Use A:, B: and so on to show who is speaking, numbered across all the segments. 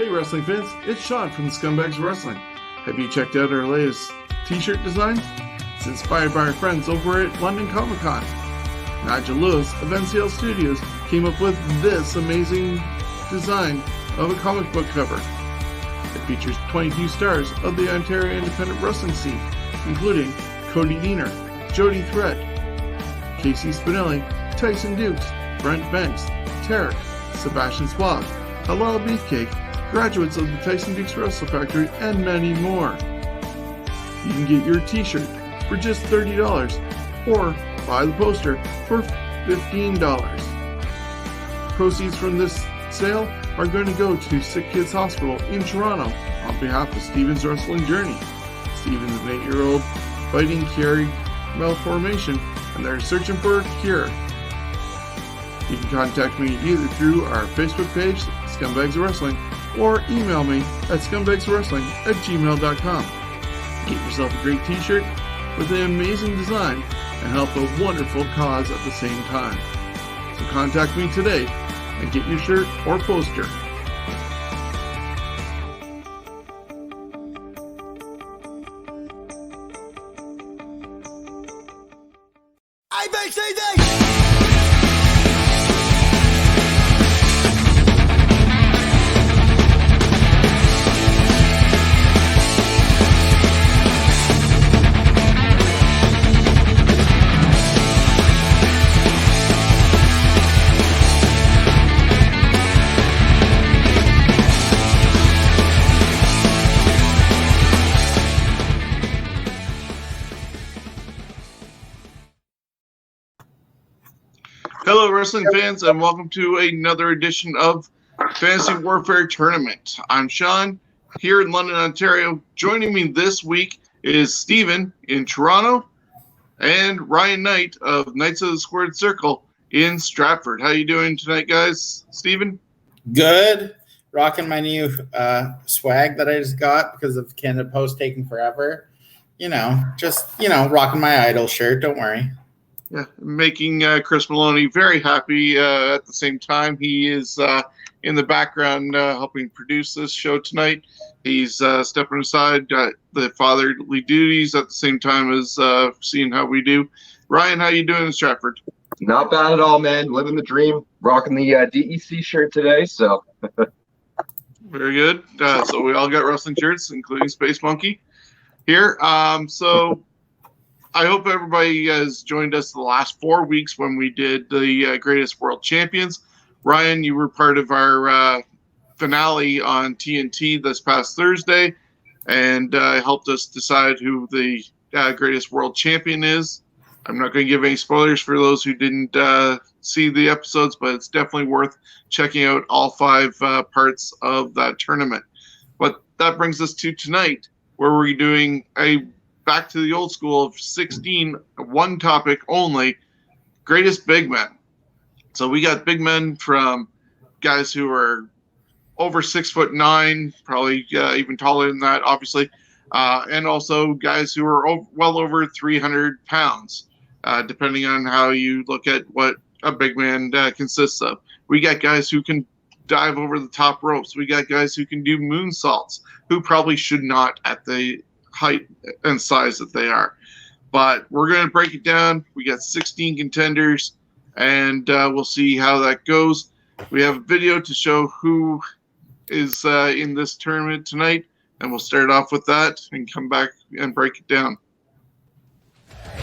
A: Hey wrestling fans, it's Shawn from the Scumbags Wrestling. Have you checked out our latest t-shirt design? It's inspired by our friends over at London Comic Con. Nigel Lewis of NCL Studios came up with this amazing design of a comic book cover. It features 22 stars of the Ontario independent wrestling scene, including Cody Deaner, Jody Threat, Casey Spinelli, Tyson Dukes, Brent Banks, Tarek, Sebastian Suave, Halal Beefcake, graduates of the Tyson Dukes Wrestle Factory, and many more. You can get your t-shirt for just $30 or buy the poster for $15. Proceeds from this sale are going to go to Sick Kids Hospital in Toronto on behalf of Steven's Wrestling Journey. Steven's an 8-year-old fighting Chiari malformation, and they're searching for a cure. You can contact me either through our Facebook page, Scumbags Wrestling, or email me at scumbagswrestling@gmail.com. Get yourself a great t-shirt with an amazing design and help a wonderful cause at the same time. So contact me today and get your shirt or poster. Hello, wrestling fans, and welcome to another edition of Fantasy Warfare Tournament. I'm Shawn, here in London, Ontario. Joining me this week is Steven in Toronto and Ryan Knight of Knights of the Squared Circle in Stratford. How you doing tonight, guys? Steven?
B: Good. Rocking my new swag that I just got because of Canada Post taking forever. Rocking my Idol shirt. Don't worry.
A: Yeah, making Chris Maloney very happy at the same time. He is in the background helping produce this show tonight. He's stepping aside the fatherly duties at the same time as seeing how we do. Ryan, how you doing in Stratford?
C: Not bad at all, man. Living the dream. Rocking the DEC shirt today, so.
A: Very good. So we all got wrestling shirts, including Space Monkey here. So I hope everybody has joined us the last 4 weeks when we did the Greatest World Champions. Ryan, you were part of our finale on TNT this past Thursday and helped us decide who the Greatest World Champion is. I'm not going to give any spoilers for those who didn't see the episodes, but it's definitely worth checking out all 5 parts of that tournament. But that brings us to tonight, where we're doing a back to the old school of 16, one topic only, greatest big men. So we got big men from guys who are over 6'9", probably even taller than that, obviously, and also guys who are well over 300 pounds, depending on how you look at what a big man consists of. We got guys who can dive over the top ropes. We got guys who can do moonsaults, who probably should not at the height and size that they are. But we're going to break it down. We got 16 contenders, and we'll see how that goes. We have a video to show who is in this tournament tonight, and we'll start off with that and come back and break it down.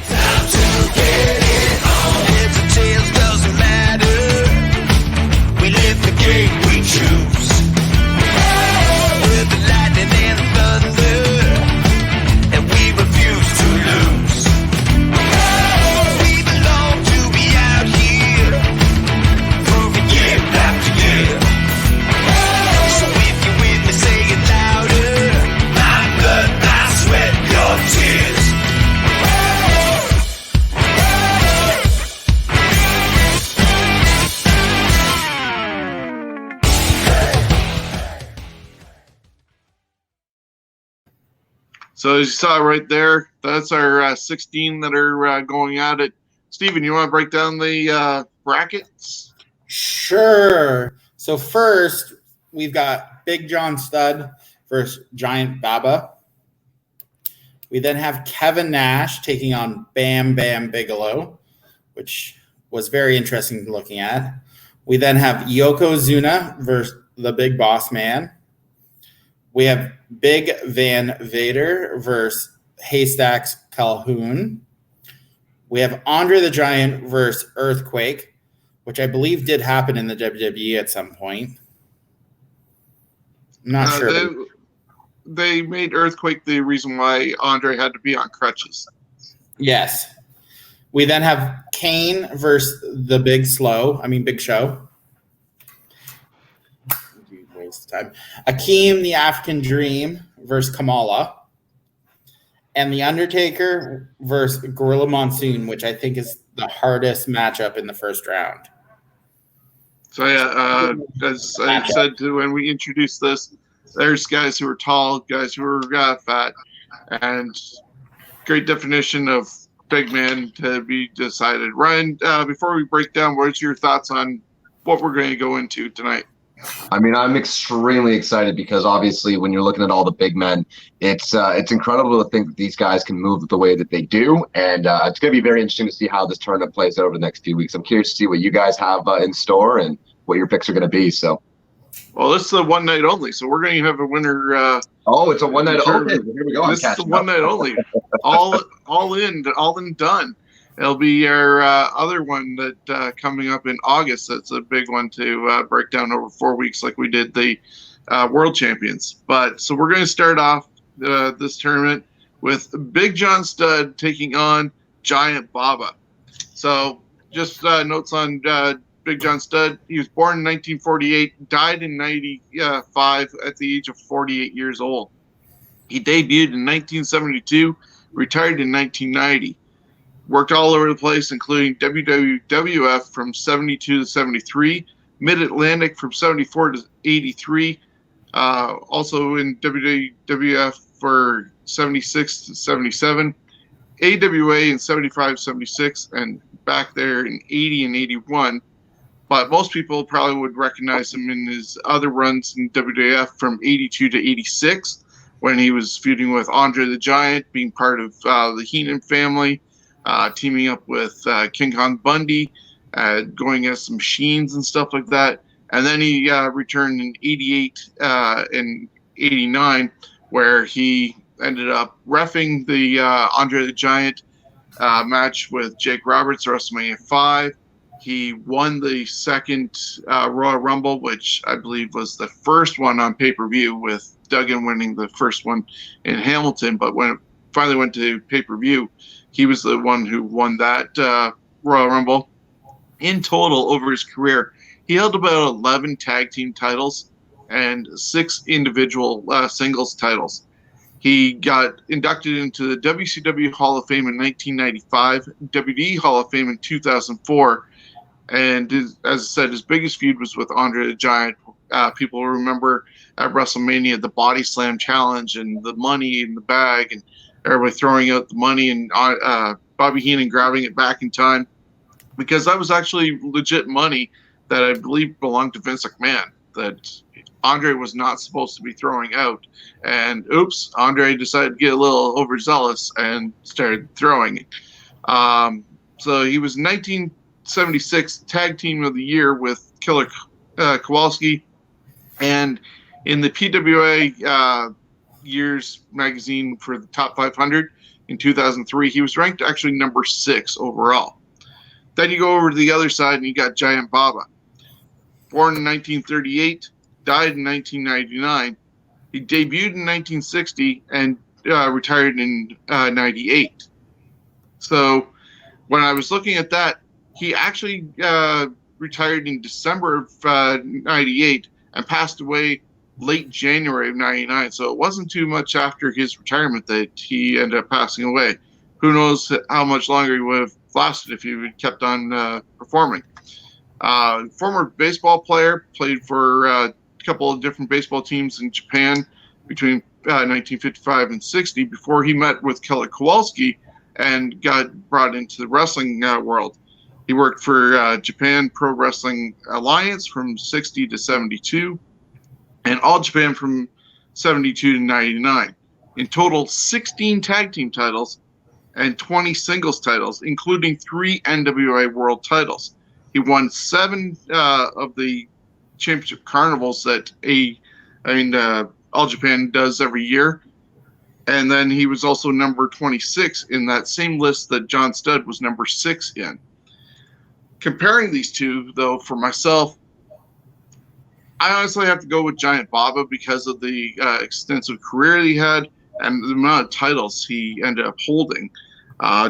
D: Time to get it on. Heads or tails doesn't matter. We live the game we choose. With the lightning and the thunder, and we refuse to lose. We belong to be out here, proving year after year. So if you're with me, say it louder. My blood, my sweat, your tears.
A: So as you saw right there, that's our 16 that are going at it. Steven, you want to break down the brackets?
B: Sure. So first, we've got Big John Studd versus Giant Baba. We then have Kevin Nash taking on Bam Bam Bigelow, which was very interesting looking at. We then have Yokozuna versus the Big Boss Man. We have Big Van Vader versus Haystacks Calhoun. We have Andre the Giant versus Earthquake, which I believe did happen in the WWE at some point. I'm not sure.
A: They made Earthquake the reason why Andre had to be on crutches.
B: Yes. We then have Kane versus the Big Show. Waste of time. Akeem the African Dream versus Kamala. And The Undertaker versus Gorilla Monsoon, which I think is the hardest matchup in the first round.
A: So, yeah, as I said when we introduced this, there's guys who are tall, guys who are fat, and great definition of big man to be decided. Ryan, before we break down, what's your thoughts on what we're going to go into tonight?
C: I mean, I'm extremely excited because obviously when you're looking at all the big men, it's incredible to think that these guys can move the way that they do. And it's going to be very interesting to see how this tournament plays out over the next few weeks. I'm curious to see what you guys have in store and what your picks are going to be. So,
A: well, this is a one night only, so we're going to have a winner.
C: It's a one night only. Here we go.
A: This is a one night only. all in done. It'll be our other one that coming up in August. That's a big one to break down over 4 weeks, like we did the World Champions. But so we're going to start off this tournament with Big John Studd taking on Giant Baba. So just notes on Big John Studd. He was born in 1948, died in 95 at the age of 48 years old. He debuted in 1972, retired in 1990. Worked all over the place, including WWF from 72 to 73, Mid-Atlantic from 74 to 83, also in WWF for 76 to 77, AWA in 75, 76, and back there in 80 and 81. But most people probably would recognize him in his other runs in WWF from 82 to 86, when he was feuding with Andre the Giant, being part of the Heenan family, teaming up with King Kong Bundy, going as some machines and stuff like that. And then he returned in 88 and 89, where he ended up reffing the Andre the Giant match with Jake Roberts at WrestleMania 5. He won the second Royal Rumble, which I believe was the first one on pay-per-view, with Duggan winning the first one in Hamilton. But when it finally went to pay-per-view, he was the one who won that Royal Rumble. In total, over his career, he held about 11 tag team titles and 6 individual singles titles. He got inducted into the WCW Hall of Fame in 1995, WWE Hall of Fame in 2004, and as I said, his biggest feud was with Andre the Giant. People remember at WrestleMania the Body Slam Challenge and the money in the bag, and everybody throwing out the money, and Bobby Heenan grabbing it back in time, because that was actually legit money that I believe belonged to Vince McMahon, that Andre was not supposed to be throwing out. And oops, Andre decided to get a little overzealous and started throwing it. So he was 1976 Tag Team of the Year with Killer Kowalski, and in the PWA Years magazine for the top 500 in 2003, he was ranked actually number 6 overall. Then you go over to the other side and you got Giant Baba. Born in 1938, died in 1999. He debuted in 1960 and retired in 98. So when I was looking at that, he actually retired in December of 98 and passed away late January of 99. So it wasn't too much after his retirement that he ended up passing away. Who knows how much longer he would have lasted if he had kept on performing. Former baseball player, played for a couple of different baseball teams in Japan between 1955 and 60 before he met with Killer Kowalski and got brought into the wrestling world. He worked for Japan Pro Wrestling Alliance from 60 to 72. and All Japan from 72 to 99. In total, 16 tag team titles and 20 singles titles, including 3 NWA World titles. He won 7 of the championship carnivals that All Japan does every year. And then he was also number 26 in that same list that John Studd was number 6 in. Comparing these two, though, for myself, I honestly have to go with Giant Baba because of the extensive career he had and the amount of titles he ended up holding.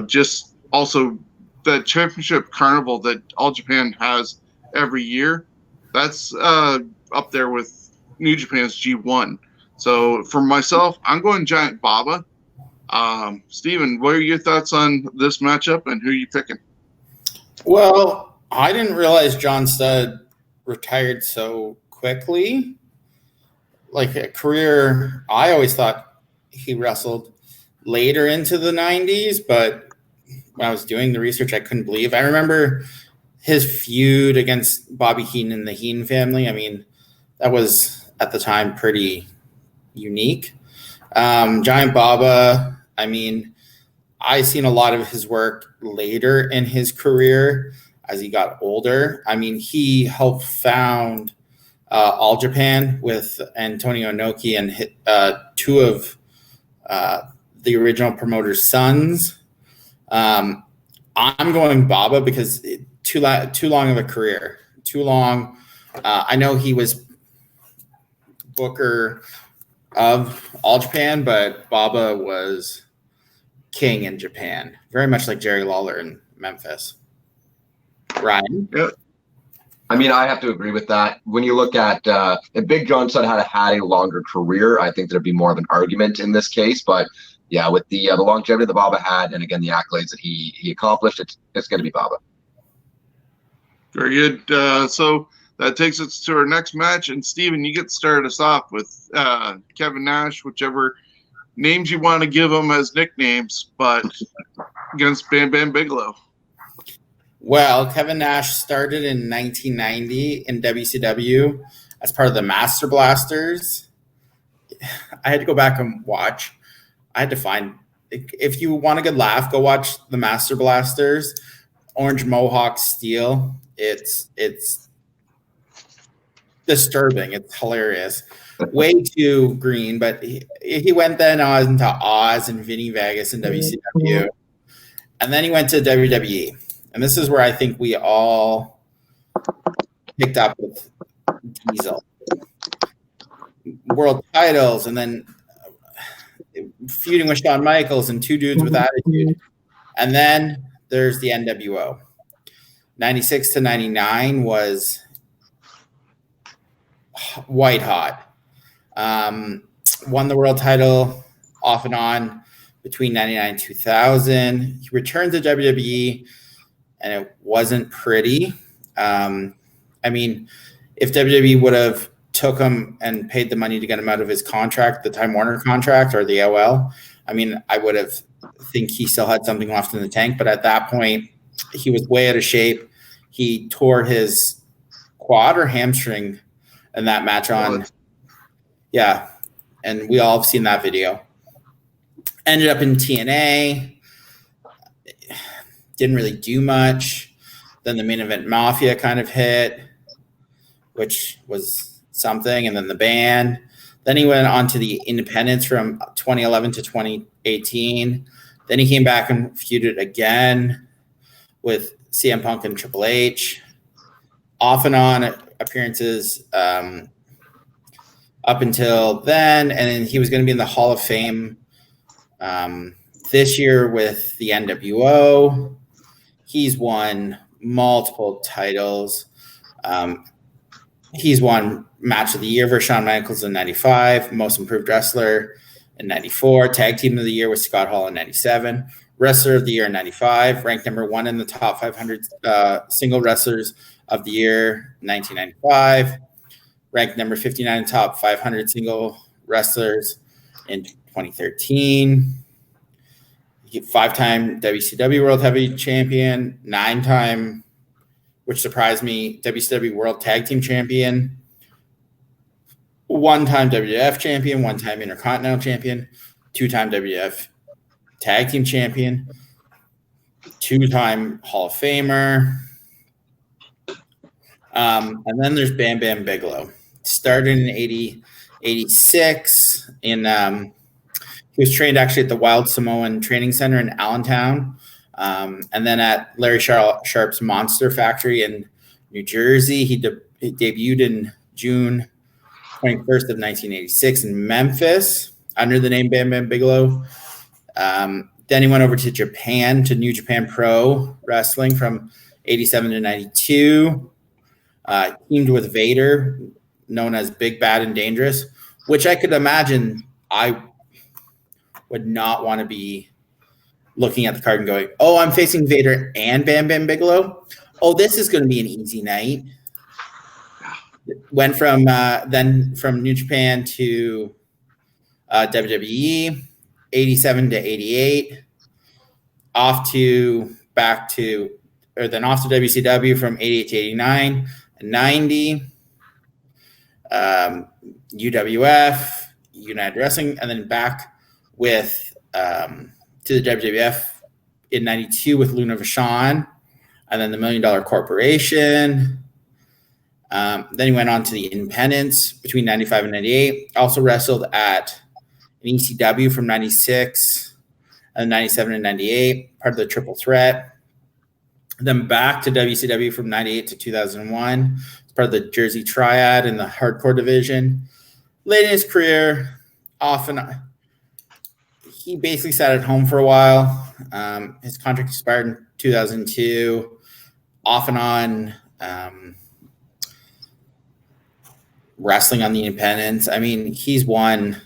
A: Just also the championship carnival that All Japan has every year, that's up there with New Japan's G1. So for myself, I'm going Giant Baba. Steven, what are your thoughts on this matchup and who are you picking?
B: Well, I didn't realize John Studd retired so quickly. Like a career, I always thought he wrestled later into the 90s, but when I was doing the research, I couldn't believe. I remember his feud against Bobby Heenan and the Heenan family. I mean, that was at the time pretty unique. Giant Baba, I mean, I seen a lot of his work later in his career as he got older. I mean, he helped found All Japan with Antonio Inoki and 2 of the original promoter's sons. I'm going Baba because too long of a career, too long. I know he was booker of All Japan, but Baba was king in Japan, very much like Jerry Lawler in Memphis. Ryan?
A: Yeah.
C: I mean, I have to agree with that. When you look at if Big John Studd had a longer career, I think there'd be more of an argument in this case. But yeah, with the longevity that Baba had, and again the accolades that he accomplished, it's going to be Baba.
A: Very good. So that takes us to our next match. And Steven, you get to start us off with Kevin Nash, whichever names you want to give him as nicknames, but against Bam Bam Bigelow.
B: Well, Kevin Nash started in 1990 in WCW as part of the Master Blasters. I had to go back and watch. I had to find, if you want a good laugh, go watch the Master Blasters. Orange Mohawk Steel. It's disturbing. It's hilarious. Way too green, but he went then on into Oz and Vinny Vegas in WCW. And then he went to WWE. And this is where I think we all picked up with Diesel. World titles, and then feuding with Shawn Michaels and 2 dudes with attitude. And then there's the NWO. 96 to 99 was white hot. Won the world title off and on between 99 and 2000. He returned to WWE, and it wasn't pretty. I mean, if WWE would have took him and paid the money to get him out of his contract, the Time Warner contract or the OL, I mean, I would have think he still had something left in the tank. But at that point, he was way out of shape. He tore his quad or hamstring in that match on. Yeah. And we all have seen that video. Ended up in TNA. Didn't really do much. Then the Main Event Mafia kind of hit, which was something. And then the band. Then he went on to the Independents from 2011 to 2018. Then he came back and feuded again with CM Punk and Triple H. Off and on appearances up until then. And then he was going to be in the Hall of Fame this year with the NWO. He's won multiple titles. He's won Match of the Year for Shawn Michaels in 95, Most Improved Wrestler in 94, Tag Team of the Year with Scott Hall in 97, Wrestler of the Year in 95, ranked number 1 in the top 500 single wrestlers of the year in 1995, ranked number 59 in top 500 single wrestlers in 2013. 5-time WCW World Heavyweight Champion, 9-time, which surprised me, WCW World Tag Team Champion, one-time WWF champion, one-time Intercontinental champion, two-time WWF tag team champion, two-time Hall of Famer. And then there's Bam Bam Bigelow. Started in 86 in he was trained actually at the Wild Samoan Training Center in Allentown, and then at Larry Sharp's Monster Factory in New Jersey. He debuted in June 21st of 1986 in Memphis under the name Bam Bam Bigelow. Then he went over to Japan, to New Japan Pro Wrestling from 87 to 92. Teamed with Vader, known as Big, Bad, and Dangerous, which I could imagine I would not want to be looking at the card and going, oh, I'm facing Vader and Bam Bam Bigelow. Oh, this is going to be an easy night. Went from then from New Japan to WWE, 87 to 88, off to WCW from 88 to 89 and 90, UWF, United Wrestling, and then back with to the WWF in 92 with Luna Vachon, and then the $1 Million Corporation. Then he went on to the Independents between 95 and 98. Also wrestled at an ECW from 96 and 97 and 98, part of the Triple Threat. Then back to WCW from 98 to 2001, as part of the Jersey Triad in the hardcore division. Late in his career, he basically sat at home for a while. His contract expired in 2002, off and on. Wrestling on the independents. I mean, he's won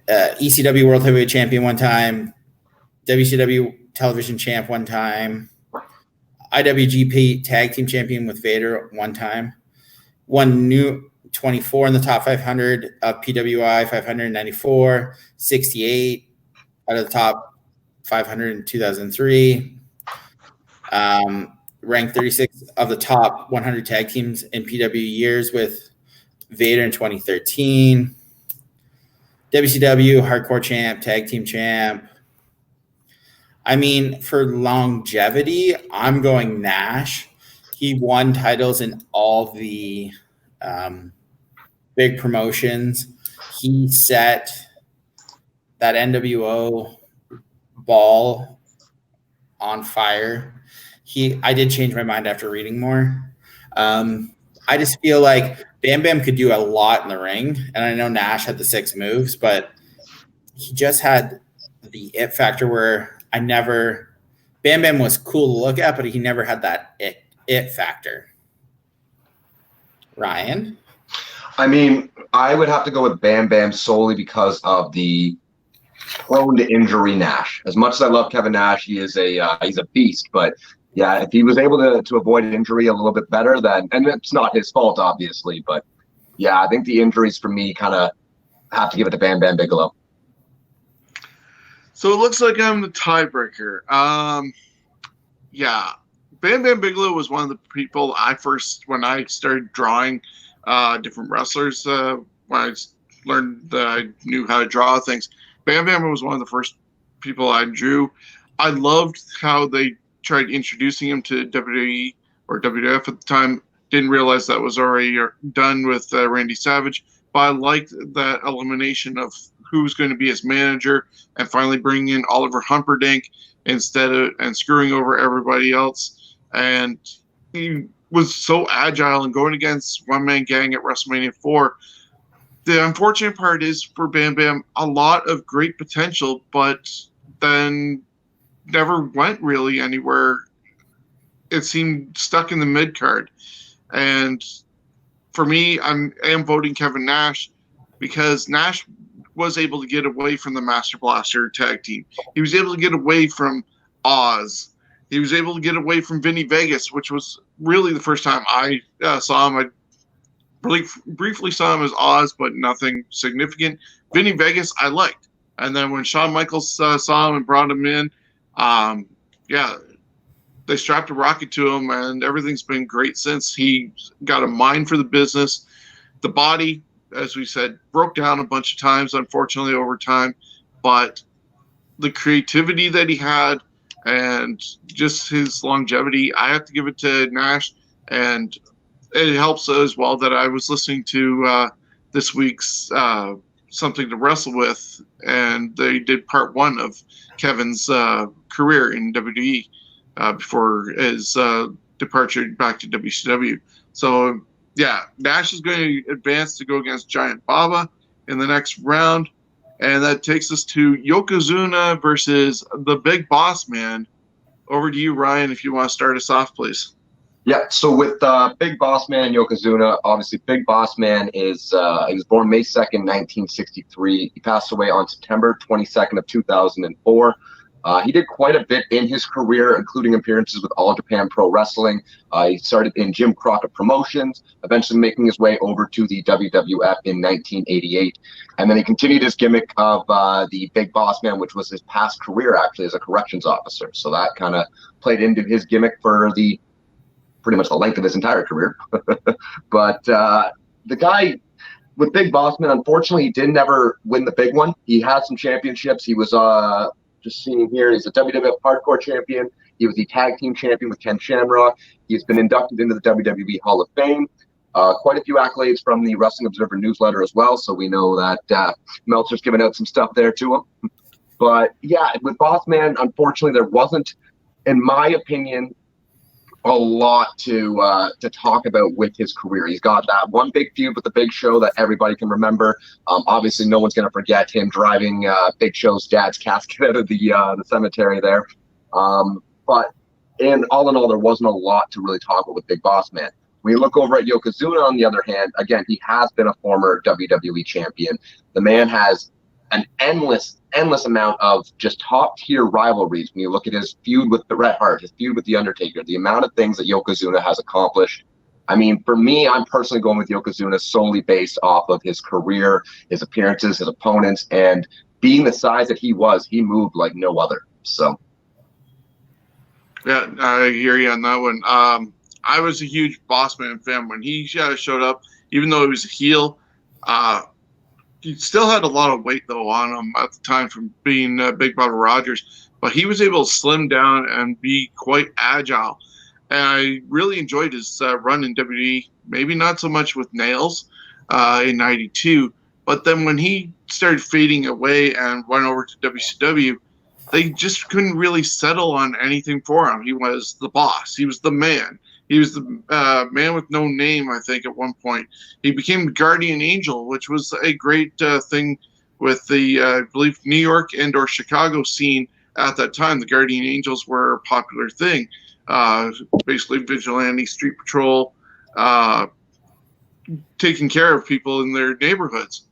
B: ECW World Heavyweight Champion one time, WCW Television Champ one time, IWGP Tag Team Champion with Vader one time, won new 24 in the top 500 of PWI 594, 68 out of the top 500 in 2003. Ranked 36 of the top 100 tag teams in PW years with Vader in 2013. WCW Hardcore Champ, Tag Team Champ. I mean, for longevity, I'm going Nash. He won titles in all the big promotions. He set that NWO ball on fire. I did change my mind after reading more. I just feel like Bam Bam could do a lot in the ring. And I know Nash had the 6 moves, but he just had the it factor where Bam Bam was cool to look at, but he never had that it factor. Ryan?
C: I mean, I would have to go with Bam Bam solely because of the prone to injury Nash. As much as I love Kevin Nash, he's a beast, but yeah, if he was able to avoid injury a little bit better, then, and it's not his fault, obviously, but yeah, I think the injuries for me kind of have to give it to Bam Bam Bigelow.
A: So it looks like I'm the tiebreaker. Yeah, Bam Bam Bigelow was one of the people when I started drawing different wrestlers, when I learned that I knew how to draw things. Bam Bam was one of the first people I drew. I loved how they tried introducing him to WWE or WWF at the time. Didn't realize that was already done with Randy Savage, but I liked that elimination of who was going to be his manager and finally bringing in Oliver Humperdinck and screwing over everybody else. And he was so agile and going against one-man gang at WrestleMania 4. The unfortunate part is for Bam Bam, a lot of great potential, but then never went really anywhere. It seemed stuck in the mid card. And for me, I am voting Kevin Nash because Nash was able to get away from the Master Blaster tag team. He was able to get away from Oz. He was able to get away from Vinny Vegas, which was really the first time I saw him. I really briefly saw him as Oz, but nothing significant. Vinny Vegas, I liked. And then when Shawn Michaels saw him and brought him in, they strapped a rocket to him, and everything's been great since. He got a mind for the business. the body, as we said, broke down a bunch of times, unfortunately, over time. But the creativity that he had and just his longevity, I have to give it to Nash. And it helps as well that I was listening to this week's Something to Wrestle With, and they did part 1 of Kevin's career in WWE before his departure back to WCW. So, yeah, Nash is going to advance to go against Giant Baba in the next round. And that takes us to Yokozuna versus the Big Boss Man. Over to you, Ryan, if you want to start us off, please.
C: Yeah, so with Big Boss Man and Yokozuna, obviously Big Boss Man he was born May 2nd, 1963. He passed away on September 22nd of 2004. He did quite a bit in his career, including appearances with All Japan Pro Wrestling. He started in Jim Crockett Promotions, eventually making his way over to the WWF in 1988. And then he continued his gimmick of the Big Boss Man, which was his past career, actually, as a corrections officer. So that kind of played into his gimmick for pretty much the length of his entire career. But the guy with Big Boss Man, unfortunately, he didn't ever win the big one. He had some championships. He was just seeing here, he's a WWF Hardcore Champion. He was the Tag Team Champion with Ken Shamrock. He's been inducted into the WWE Hall of Fame. Quite a few accolades from the Wrestling Observer newsletter as well, so we know that Meltzer's giving out some stuff there to him. But yeah, with Boss Man, unfortunately, there wasn't, in my opinion, a lot to talk about with his career. He's got that one big feud with the Big Show that everybody can remember. Obviously, no one's going to forget him driving Big Show's dad's casket out of the cemetery there. But in all, there wasn't a lot to really talk about with Big Boss Man. When you look over at Yokozuna, on the other hand, again, he has been a former WWE champion. The man has an endless amount of just top tier rivalries. When you look at his feud with the Bret Hart, his feud with the Undertaker, the amount of things that Yokozuna has accomplished. I mean, for me, I'm personally going with Yokozuna solely based off of his career, his appearances, his opponents, and being the size that he was, he moved like no other. So,
A: yeah, I hear you on that one. I was a huge Boss Man fan when he showed up, even though he was a heel. He still had a lot of weight, though, on him at the time from being Big Baba Rogers. But he was able to slim down and be quite agile. And I really enjoyed his run in WWE, maybe not so much with Nails in 92. But then when he started fading away and went over to WCW, they just couldn't really settle on anything for him. He was the boss. He was the man. He was the man with no name, I think, at one point. He became Guardian Angel, which was a great thing with the, I believe, New York and or Chicago scene at that time. The Guardian Angels were a popular thing. Basically, vigilante, street patrol, taking care of people in their neighborhoods.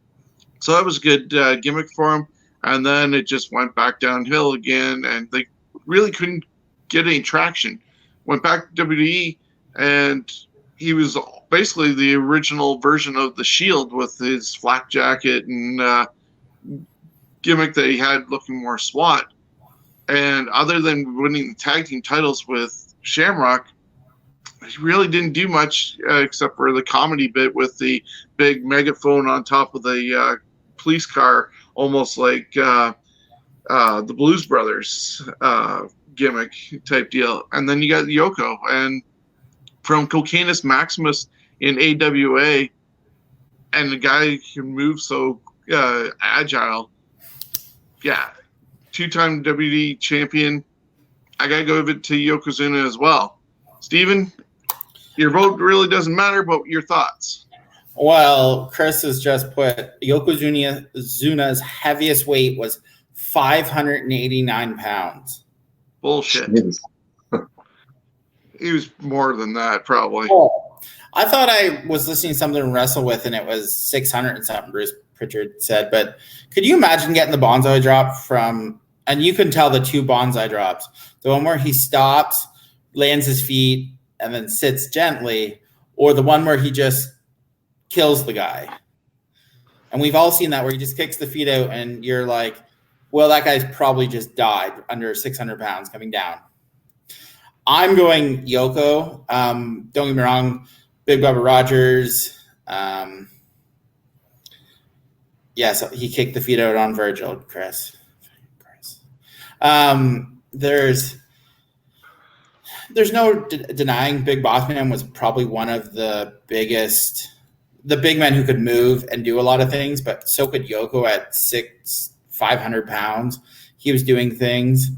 A: So that was a good gimmick for him. And then it just went back downhill again, and they really couldn't get any traction. Went back to WWE, and he was basically the original version of the Shield with his flak jacket and gimmick that he had looking more SWAT. And other than winning the tag team titles with Shamrock, he really didn't do much except for the comedy bit with the big megaphone on top of the police car, almost like the Blues Brothers gimmick type deal. And then you got Yoko, and from Cocainus Maximus in AWA, and the guy can move so agile. Yeah, two-time WWE champion. I gotta give it to Yokozuna as well. Steven, your vote really doesn't matter, but your thoughts.
B: Well, Chris has just put Yokozuna's heaviest weight was 589 pounds.
A: Bullshit. He was more than that, probably.
B: Oh, I thought I was listening to something to wrestle with, and it was 600 and something, Bruce Pritchard said. But could you imagine getting the bonsai drop from, and you can tell the two bonsai drops, the one where he stops, lands his feet, and then sits gently, or the one where he just kills the guy. And we've all seen that where he just kicks the feet out, and you're like, well, that guy's probably just died under 600 pounds coming down. I'm going Yoko. Don't get me wrong, Big Baba Rogers, Yes, he kicked the feet out on Virgil, Chris. There's no denying Big Boss Man was probably one of the big men who could move and do a lot of things, but so could Yoko at 500 pounds. He was doing things.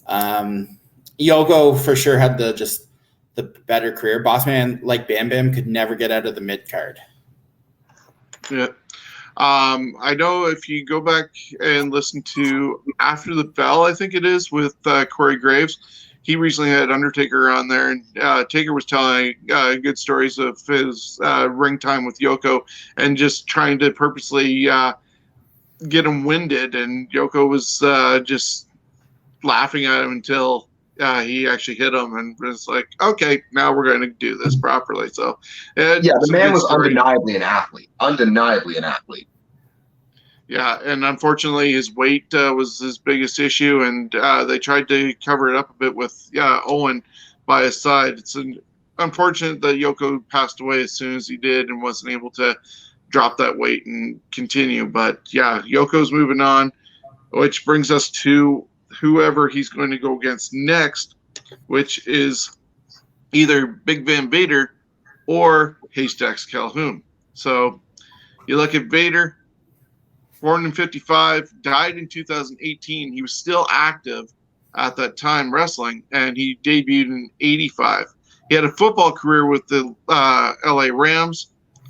B: Yoko for sure had the better career. Boss Man, like Bam Bam, could never get out of the mid card.
A: Yeah. I know if you go back and listen to After the Bell, I think it is, with Corey Graves, he recently had Undertaker on there, and Taker was telling good stories of his ring time with Yoko and just trying to purposely get him winded, and Yoko was just laughing at him until he actually hit him and was like, okay, now we're going to do this properly. So
C: the man was undeniably an athlete.
A: Yeah, and unfortunately his weight was his biggest issue, and they tried to cover it up a bit with Owen by his side. It's unfortunate that Yoko passed away as soon as he did and wasn't able to drop that weight and continue. But yeah, Yoko's moving on, which brings us to whoever he's going to go against next, which is either Big Van Vader or Haystacks Calhoun. So you look at Vader, born in 1955, died in 2018. He was still active at that time wrestling, and he debuted in 1985. He had a football career with the LA Rams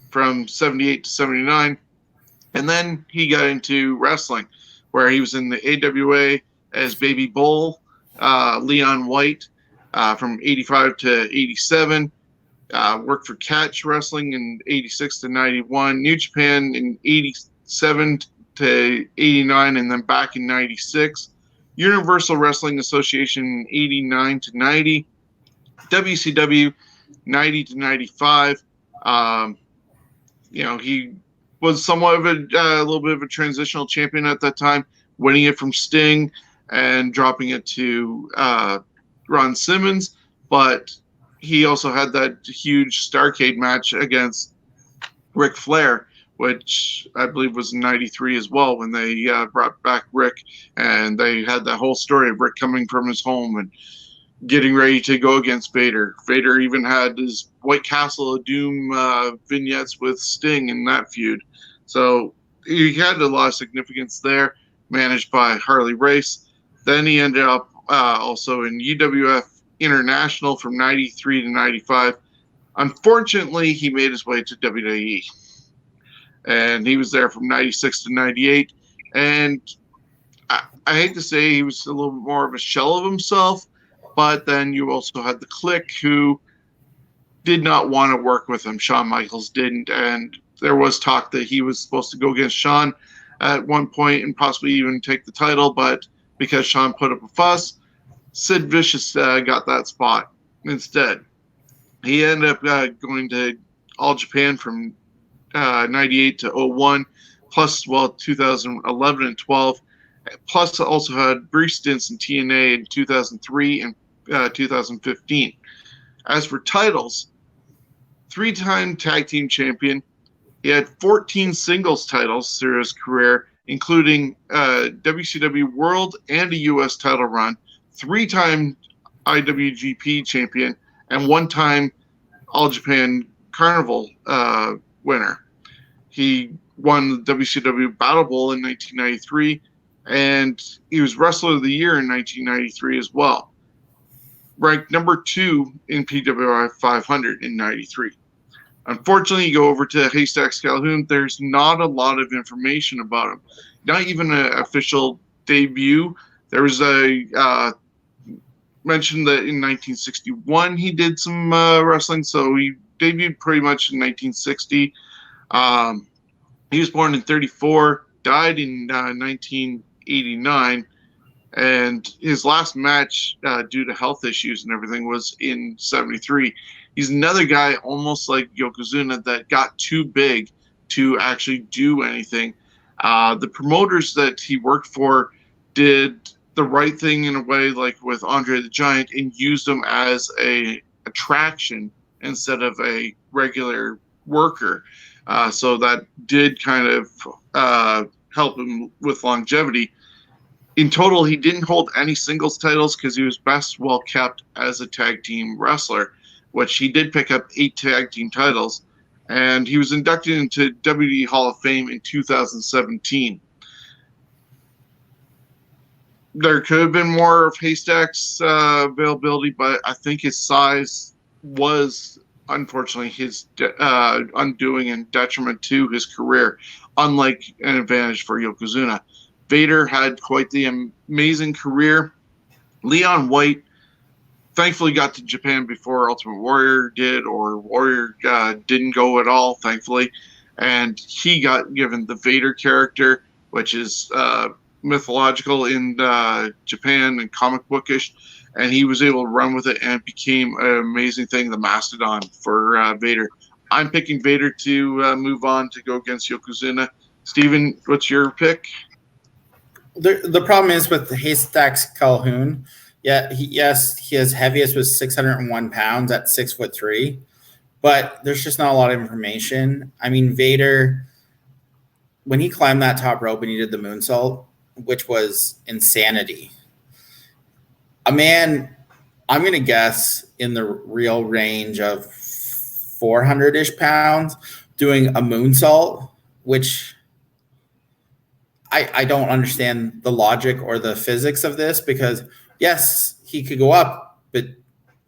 A: from 1978 to 1979, and then he got into wrestling, where he was in the AWA as Baby Bull, Leon White, from 1985 to 1987. Worked for Catch Wrestling in 1986 to 1991, New Japan in 1987 to 1989, and then back in 1996. Universal Wrestling Association in 1989 to 1990. WCW 1990 to 1995. He was somewhat of a little bit of a transitional champion at that time, winning it from Sting and dropping it to Ron Simmons. But he also had that huge Starrcade match against Ric Flair, which I believe was in 1993 as well, when they brought back Rick, and they had that whole story of Rick coming from his home and getting ready to go against Vader. Vader even had his White Castle of Doom vignettes with Sting in that feud. So he had a lot of significance there, managed by Harley Race. Then he ended up also in UWF International from 93 to 95. Unfortunately, he made his way to WWE. And he was there from 96 to 98. And I hate to say he was a little bit more of a shell of himself, but then you also had the Clique, who did not want to work with him. Shawn Michaels didn't. And there was talk that he was supposed to go against Shawn at one point and possibly even take the title, but because Shawn put up a fuss, Sid Vicious got that spot instead. He ended up going to All Japan from 98 to 01, plus 2011 and 12, plus also had brief stints in TNA in 2003 and 2015. As for titles, 3-time tag team champion. He had 14 singles titles through his career, including WCW World and a U.S. title run, 3-time IWGP champion, and 1-time All Japan Carnival winner. He won the WCW Battle Bowl in 1993, and he was Wrestler of the Year in 1993 as well. Ranked number 2 in PWI 500 in 93. Unfortunately, you go over to Haystacks Calhoun, there's not a lot of information about him. Not even an official debut. There was a mention that in 1961 he did some wrestling, so he debuted pretty much in 1960. He was born in 1934, died in 1989, and his last match, due to health issues and everything, was in 1973. He's another guy, almost like Yokozuna, that got too big to actually do anything. The promoters that he worked for did the right thing in a way, like with Andre the Giant, and used him as a attraction instead of a regular worker. So that did kind of help him with longevity. In total, he didn't hold any singles titles because he was best well kept as a tag team wrestler, which he did pick up 8 tag team titles. And he was inducted into WWE Hall of Fame in 2017. There could have been more of Haystack's availability, but I think his size was unfortunately his undoing and detriment to his career, unlike an advantage for Yokozuna. Vader had quite the amazing career. Leon White thankfully got to Japan before Ultimate Warrior did, or Warrior didn't go at all, thankfully. And he got given the Vader character, which is mythological in Japan and comic bookish. And he was able to run with it, and it became an amazing thing, the Mastodon for Vader. I'm picking Vader to move on to go against Yokozuna. Steven, what's your pick?
B: The problem is with Haystack's Calhoun. Yeah, his heaviest was 601 pounds at 6'3", but there's just not a lot of information. I mean, Vader, when he climbed that top rope and he did the moonsault, which was insanity. A man, I'm going to guess in the real range of 400-ish pounds doing a moonsault, which I don't understand the logic or the physics of this, because yes, he could go up, but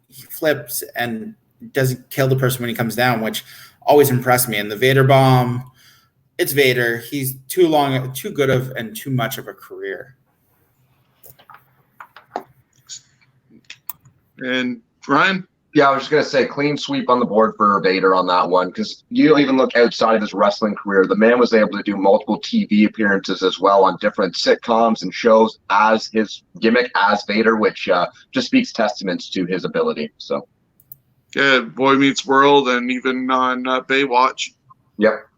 B: he flips and doesn't kill the person when he comes down, which always impressed me. And the Vader bomb, it's Vader. He's too good of and too much of a career.
A: And Ryan?
C: Yeah, I was just going to say clean sweep on the board for Vader on that one, because you don't even look outside of his wrestling career. The man was able to do multiple TV appearances as well on different sitcoms and shows as his gimmick as Vader, which just speaks testaments to his ability. So,
A: yeah, Boy Meets World and even on Baywatch.
C: Yep.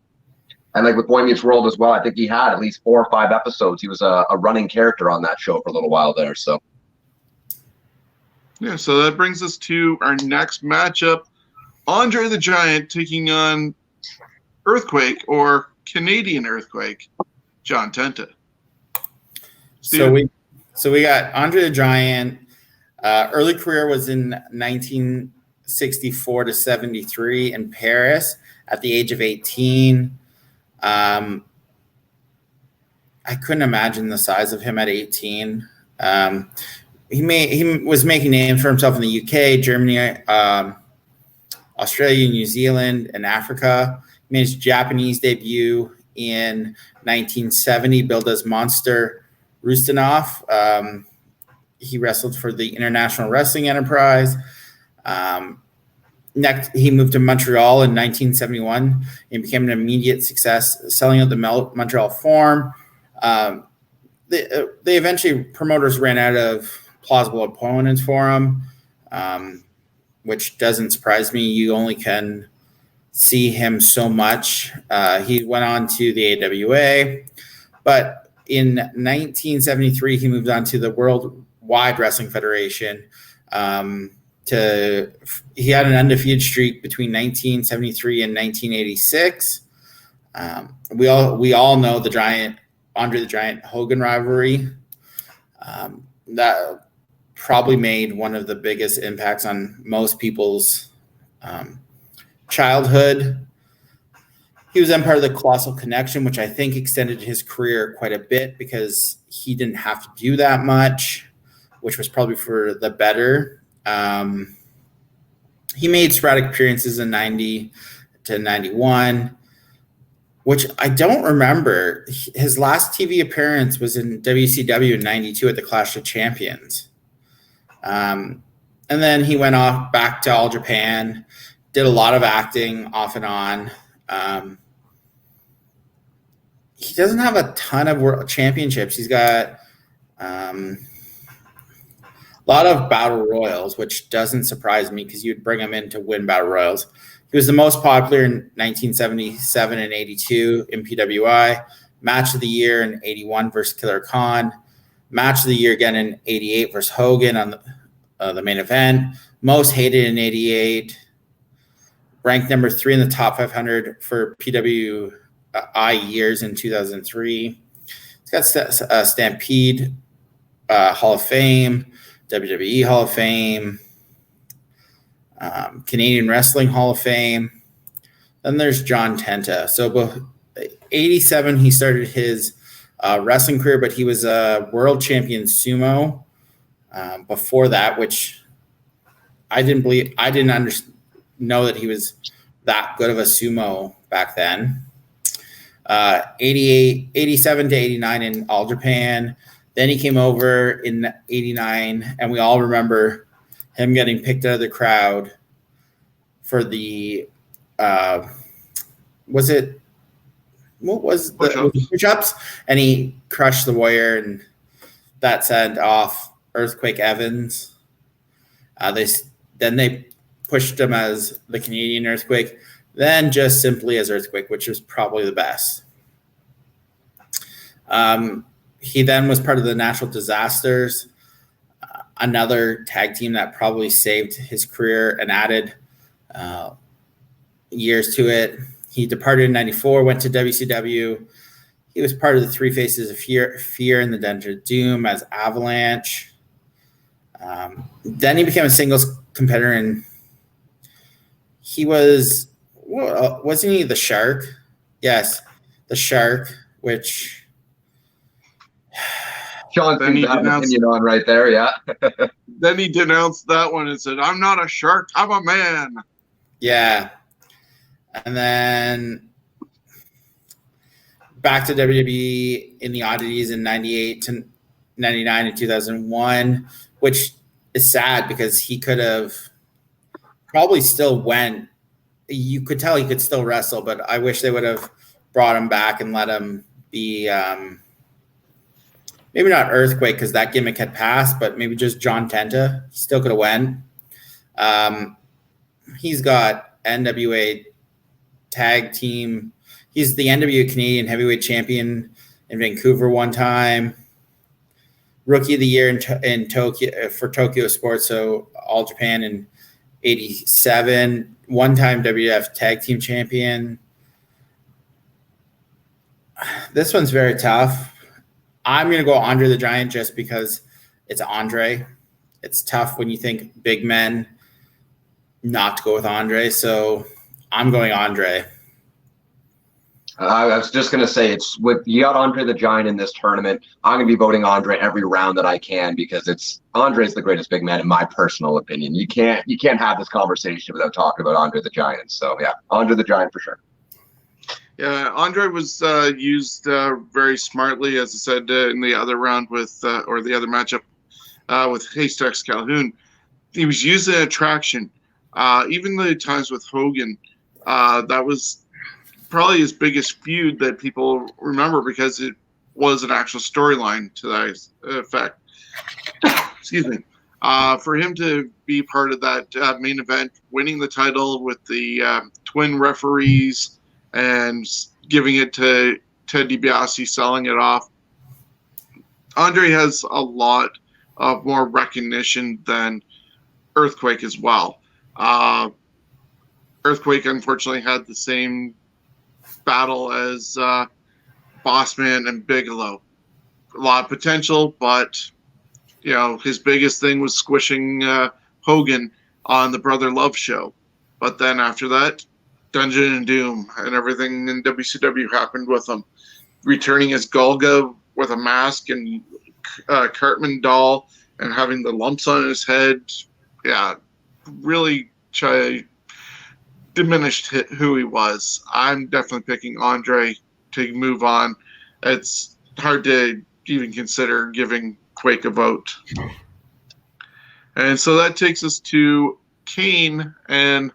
C: And like with Boy Meets World as well, I think he had at least 4 or 5 episodes. He was a running character on that show for a little while there. So.
A: Yeah, so that brings us to our next matchup. Andre the Giant taking on Earthquake, or Canadian Earthquake, John Tenta.
B: So we got Andre the Giant. Early career was in 1964 to 73 in Paris at the age of 18. I couldn't imagine the size of him at 18. He was making names for himself in the UK, Germany, Australia, New Zealand, and Africa. He made his Japanese debut in 1970, billed as Monster Rustinov. He wrestled for the International Wrestling Enterprise. Next, he moved to Montreal in 1971 and became an immediate success, selling out the Montreal Forum. They eventually, promoters ran out of plausible opponents for him, which doesn't surprise me. You only can see him so much. He went on to the AWA, but in 1973, he moved on to the Worldwide Wrestling Federation. He had an undefeated streak between 1973 and 1986. We all know the Andre the Giant Hogan rivalry. That probably made one of the biggest impacts on most people's childhood. He was then part of the Colossal Connection, which I think extended his career quite a bit because he didn't have to do that much, which was probably for the better. He made sporadic appearances in 90 to 91, which I don't remember. His last TV appearance was in WCW in 92 at the Clash of Champions. And then he went off back to All Japan, did a lot of acting off and on. He doesn't have a ton of world championships. He's got a lot of battle royals, which doesn't surprise me because you'd bring him in to win battle royals. He was the most popular in 1977 and 82 in PWI, match of the year in 81 versus Killer Khan, match of the year again in 88 versus Hogan on the main event, most hated in 88, ranked number 3 in the top 500 for PWI years in 2003. got Stampede Hall of Fame, WWE Hall of Fame, Canadian Wrestling Hall of Fame. Then there's John Tenta. So 87, he started his wrestling career, but he was a world champion sumo before that, which I didn't know that he was that good of a sumo back then. 87 to 89 in All Japan. Then he came over in 89, and we all remember him getting picked out of the crowd for the push-ups, and he crushed the Warrior, and that sent off Earthquake Evans. They pushed him as the Canadian Earthquake, then just simply as Earthquake, which was probably the best. He then was part of the Natural Disasters, another tag team that probably saved his career and added years to it. He departed in 94, went to WCW. He was part of the Three Faces of Fear in the Dungeon of Doom as Avalanche. Then he became a singles competitor, and he wasn't he the Shark? Yes, the Shark, which
C: Shawn seems to have an opinion on right there, yeah.
A: Then he denounced that one and said, "I'm not a shark, I'm a man."
B: Yeah. And then back to WWE in the oddities in 98 to 99 and 2001, which is sad because he could have probably still went. You could tell he could still wrestle, but I wish they would have brought him back and let him be maybe not Earthquake because that gimmick had passed, but maybe just John Tenta. He still could have went. He's got NWA tag team. He's the NWA Canadian Heavyweight Champion in Vancouver one time. Rookie of the Year in Tokyo for Tokyo Sports, so All Japan in 87. One-time WWF Tag Team Champion. This one's very tough. I'm going to go Andre the Giant just because it's Andre. It's tough when you think big men not to go with Andre, so I'm going Andre.
C: I was just going to say, you got Andre the Giant in this tournament. I'm going to be voting Andre every round that I can because Andre's the greatest big man in my personal opinion. You can't have this conversation without talking about Andre the Giant. So yeah, Andre the Giant for sure.
A: Yeah, Andre was used very smartly, as I said in the other round or the other matchup with Haystacks Calhoun. He was used as an attraction. Even the times with Hogan, that was probably his biggest feud that people remember because it was an actual storyline to that effect. Excuse me. For him to be part of that main event, winning the title with the twin referees and giving it to Ted DiBiase, selling it off. Andre has a lot of more recognition than Earthquake as well. Earthquake, unfortunately, had the same battle as Bossman and Bigelow. A lot of potential, but his biggest thing was squishing Hogan on the Brother Love show. But then after that, Dungeon and Doom and everything in WCW happened with him. Returning as Golga with a mask and Cartman doll and having the lumps on his head. Yeah, really diminished who he was. I'm definitely picking Andre to move on. It's hard to even consider giving Quake a vote. And so that takes us to Kane and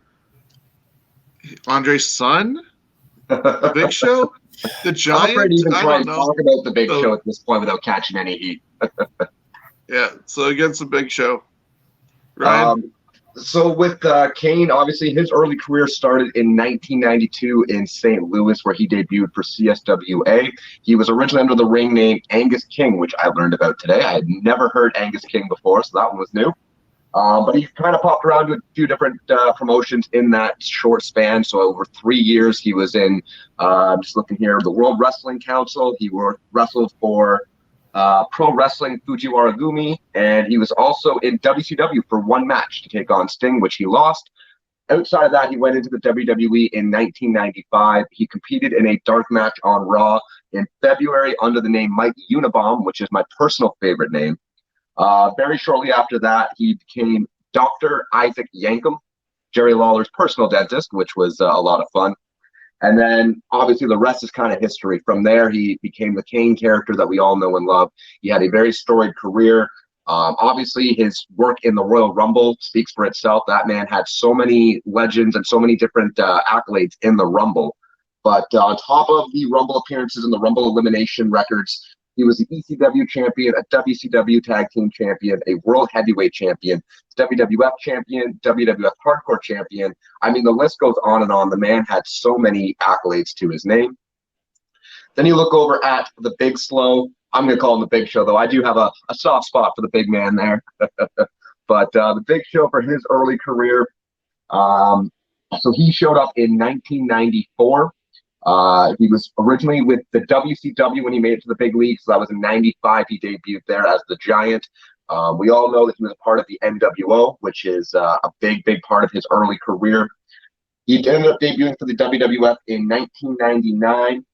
A: Andre's son, the Big Show, the Giant.
C: I'm afraid to even try and talk about the Big Show at this point without catching any heat.
A: Yeah, so against the Big Show, Ryan.
C: So with Kane, obviously his early career started in 1992 in St. Louis, where he debuted for CSWA. He was originally under the ring name Angus King, which I learned about today. I had never heard Angus King before, so that one was new. But he kind of popped around to a few different promotions in that short span. So over 3 years, he was in, I'm just looking here, the World Wrestling Council. He wrestled for Pro Wrestling Fujiwara Gumi, and he was also in WCW for one match to take on Sting, which he lost. Outside of that, he went into the WWE in 1995. He competed in a dark match on Raw in February under the name Mike Unabomb, which is my personal favorite name. Very shortly after that, he became Dr. Isaac Yankem, Jerry Lawler's personal dentist, which was a lot of fun. And then, obviously, the rest is kind of history. From there, he became the Kane character that we all know and love. He had a very storied career. Obviously, his work in the Royal Rumble speaks for itself. That man had so many legends and so many different accolades in the Rumble. But on top of the Rumble appearances and the Rumble elimination records, he was the ECW champion, a WCW tag team champion, a world heavyweight champion, WWF champion, WWF hardcore champion. I mean, the list goes on and on. The man had so many accolades to his name. Then you look over at the Big Slow. I'm going to call him the Big Show, though. I do have a soft spot for the big man there. But the Big Show for his early career. So he showed up in 1994. He was originally with the WCW when he made it to the big leagues. So that was in 95. He debuted there as the Giant. We all know that he was a part of the NWO, which is a big, big part of his early career. He ended up debuting for the WWF in 1999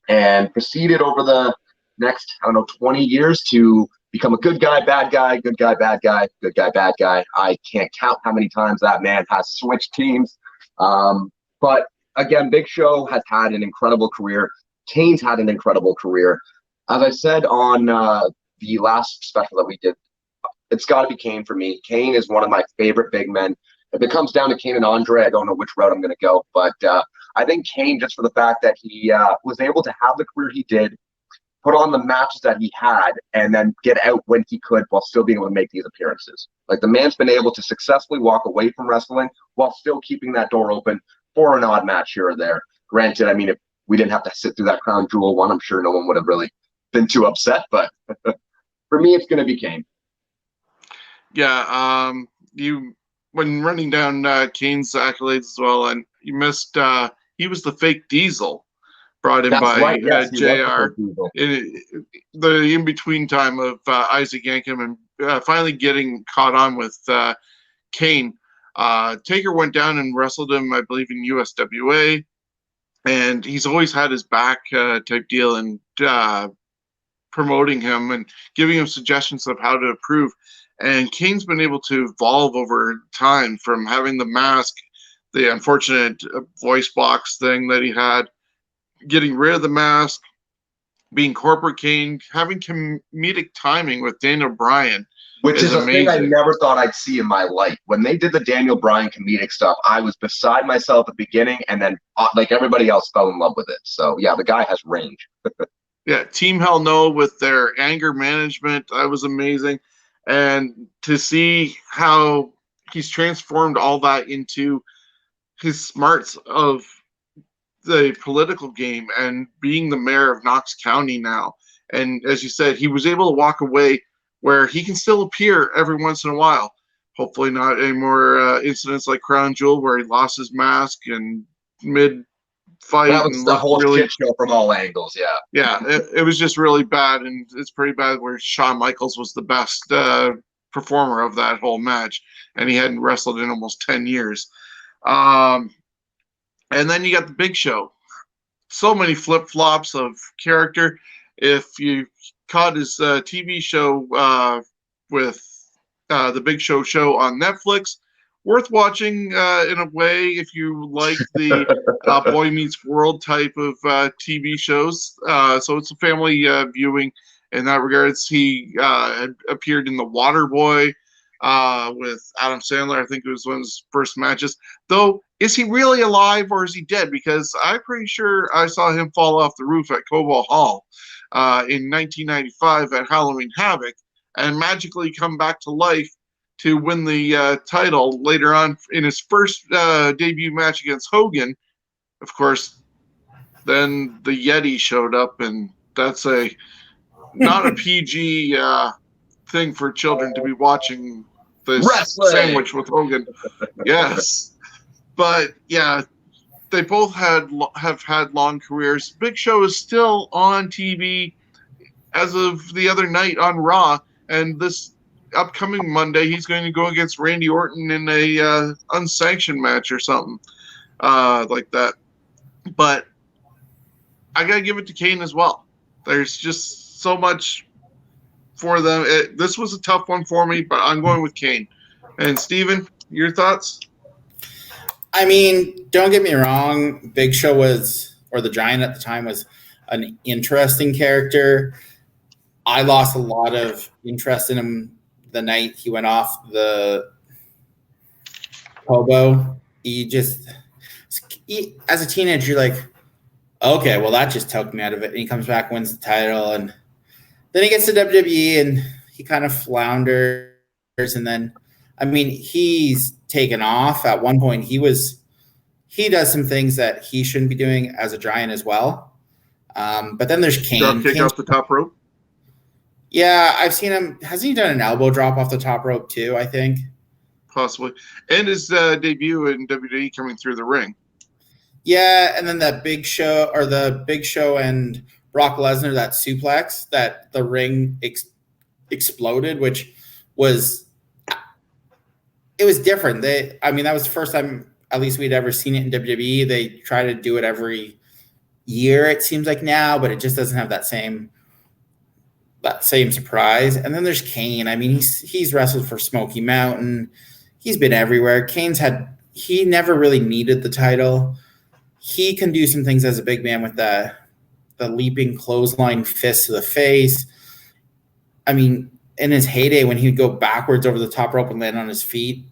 C: and proceeded over the next, 20 years to become a good guy, bad guy, good guy, bad guy, good guy, bad guy. I can't count how many times that man has switched teams. But again, Big Show has had an incredible career. Kane's had an incredible career. As I said on the last special that we did, it's got to be Kane for me. Kane is one of my favorite big men. If it comes down to Kane and Andre, I don't know which route I'm going to go. But I think Kane, just for the fact that he was able to have the career he did, put on the matches that he had, and then get out when he could while still being able to make these appearances. Like, the man's been able to successfully walk away from wrestling while still keeping that door open for an odd match here or there. Granted, I mean, if we didn't have to sit through that Crown Jewel one, I'm sure no one would have really been too upset. But for me, it's going to be Kane.
A: Yeah, when running down Kane's accolades as well, and you missed, he was the fake Diesel brought in by JR in the in-between time of Isaac Yankem and finally getting caught on with Kane. Taker went down and wrestled him, I believe, in USWA, and he's always had his back type deal and promoting him and giving him suggestions of how to improve. And Kane's been able to evolve over time from having the mask, the unfortunate voice box thing that he had, getting rid of the mask, being corporate Kane, having comedic timing with Daniel Bryan.
C: Which is a thing I never thought I'd see in my life. When they did the Daniel Bryan comedic stuff, I was beside myself at the beginning, and then, like everybody else, fell in love with it. So, yeah, the guy has range.
A: Yeah, Team Hell No with their anger management, that was amazing. And to see how he's transformed all that into his smarts of the political game and being the mayor of Knox County now. And as you said, he was able to walk away where he can still appear every once in a while. Hopefully not any more incidents like Crown Jewel where he lost his mask and mid-fight.
C: That was the whole shit show from all angles, yeah.
A: Yeah, it was just really bad, and it's pretty bad where Shawn Michaels was the best performer of that whole match, and he hadn't wrestled in almost 10 years. And then you got the Big Show. So many flip-flops of character. If you caught his TV show with the Big Show on Netflix, worth watching in a way if you like the Boy Meets World type of TV shows. So it's a family viewing in that regards. He had appeared in The Waterboy with Adam Sandler. I think it was one of his first matches. Though, is he really alive or is he dead? Because I'm pretty sure I saw him fall off the roof at Cobo Hall in 1995 at Halloween Havoc and magically come back to life to win the title later on in his first debut match against Hogan. Of course, then the Yeti showed up, and that's not a PG thing for children to be watching this
C: Wrestling.
A: sandwich with Hogan. Yes. But yeah, they both have had long careers. Big Show is still on TV as of the other night on Raw, and this upcoming Monday he's going to go against Randy Orton in a unsanctioned match or something like that. But I gotta give it to Kane as well. There's just so much for them. This was a tough one for me, but I'm going with Kane. And Steven, your thoughts?
B: I mean, don't get me wrong. Big Show was, or the Giant at the time, was an interesting character. I lost a lot of interest in him the night he went off the hobo. As a teenager, you're like, okay, well, that just took me out of it. And he comes back, wins the title, and then he gets to WWE, and he kind of flounders. And then, I mean, he's taken off. At one point, he does some things that he shouldn't be doing as a Giant as well. But then there's Kane.
A: Drop kick off the top rope?
B: Yeah, I've seen him. Hasn't he done an elbow drop off the top rope too, I think?
A: Possibly. And his debut in WWE coming through the ring.
B: Yeah, and then the Big Show and Brock Lesnar, that suplex, that the ring exploded, which was different. That was the first time at least we'd ever seen it in WWE. They try to do it every year, it seems like now, but it just doesn't have that same surprise. And then there's Kane. I mean, he's wrestled for Smoky Mountain. He's been everywhere. He never really needed the title. He can do some things as a big man with the leaping clothesline fist to the face. I mean, in his heyday, when he'd go backwards over the top rope and land on his feet,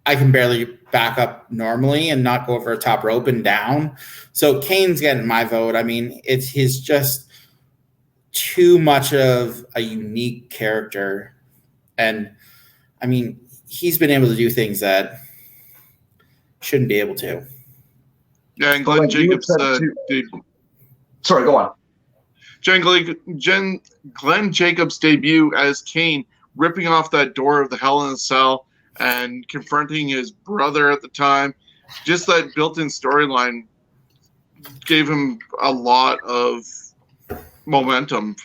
B: I can barely back up normally and not go over a top rope and down. So Kane's getting my vote. I mean, he's just too much of a unique character. And, I mean, he's been able to do things that shouldn't be able to.
A: Yeah, and Glenn Jacobs
C: Sorry, go on.
A: Glenn Jacobs' debut as Kane, ripping off that door of the Hell in a Cell and confronting his brother at the time, just that built-in storyline gave him a lot of momentum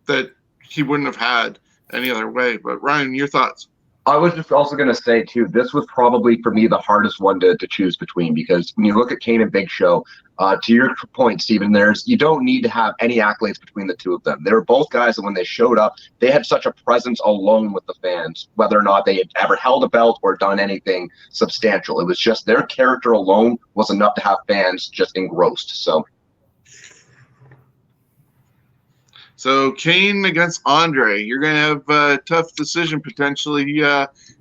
A: that he wouldn't have had any other way. But Ryan, your thoughts?
C: I was just also going to say, too, this was probably, for me, the hardest one to choose between, because when you look at Kane and Big Show, to your point, Steven, you don't need to have any accolades between the two of them. They were both guys that when they showed up, they had such a presence alone with the fans, whether or not they had ever held a belt or done anything substantial. It was just their character alone was enough to have fans just engrossed.
A: So Kane against Andre. You're going to have a tough decision potentially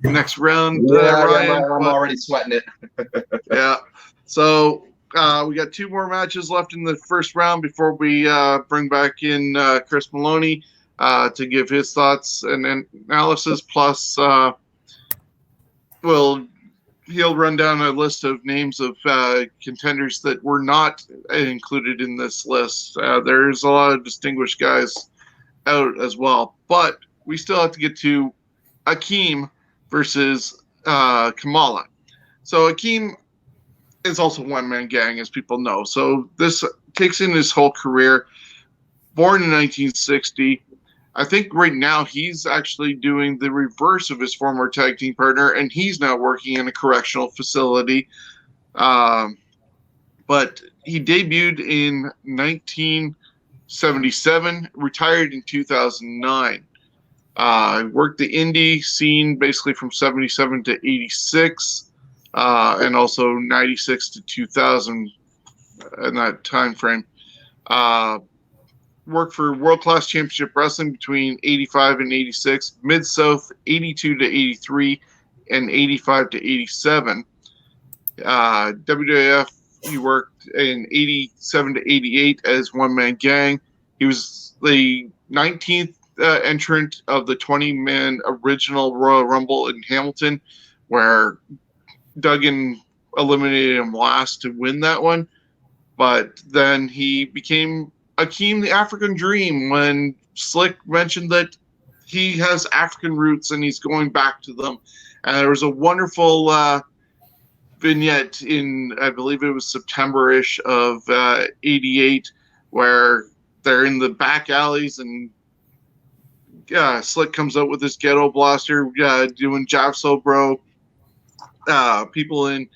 A: next round, Ryan.
C: I'm already sweating it.
A: Yeah. So we got two more matches left in the first round before we bring back in Chris Maloney to give his thoughts and analysis. Plus, he'll run down a list of names of contenders that were not included in this list. There's a lot of distinguished guys out as well, but we still have to get to Akeem versus Kamala. So Akeem is also one-man gang, as people know. So this takes in his whole career. Born in 1960. I think right now he's actually doing the reverse of his former tag team partner, and he's now working in a correctional facility. But he debuted in 1977, retired in 2009. Worked the indie scene basically from 77 to 86, and also 96 to 2000 in that time frame. Worked for World Class Championship Wrestling between 85 and 86, Mid-South 82 to 83, and 85 to 87. WWF, he worked in 87 to 88 as one-man gang. He was the 19th entrant of the 20-man original Royal Rumble in Hamilton, where Duggan eliminated him last to win that one. But then he became Akeem the African Dream when Slick mentioned that he has African roots and he's going back to them. And there was a wonderful vignette in, I believe it was September-ish of '88, where they're in the back alleys and Slick comes out with his ghetto blaster, doing Javso Bro. People in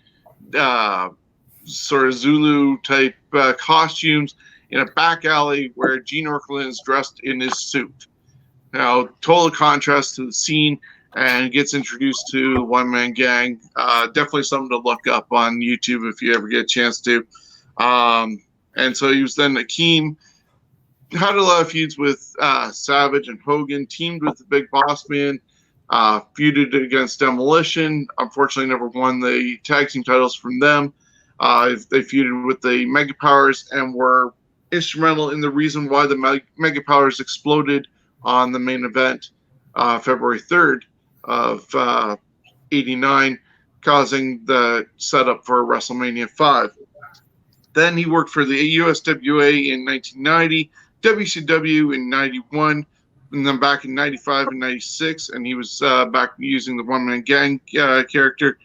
A: sort of Zulu type costumes in a back alley where Gene Okerlund is dressed in his suit. Now, total contrast to the scene, and gets introduced to the one-man gang. Definitely something to look up on YouTube if you ever get a chance to. And so he was then Akeem. Had a lot of feuds with Savage and Hogan, teamed with the Big Boss Man, feuded against Demolition. Unfortunately, never won the tag team titles from them. They feuded with the Mega Powers and were instrumental in the reason why the Mega Powers exploded on the main event February 3rd of '89, causing the setup for WrestleMania 5. Then he worked for the USWA in 1990, WCW in 91, and then back in 95 and 96, and he was back using the one-man gang character.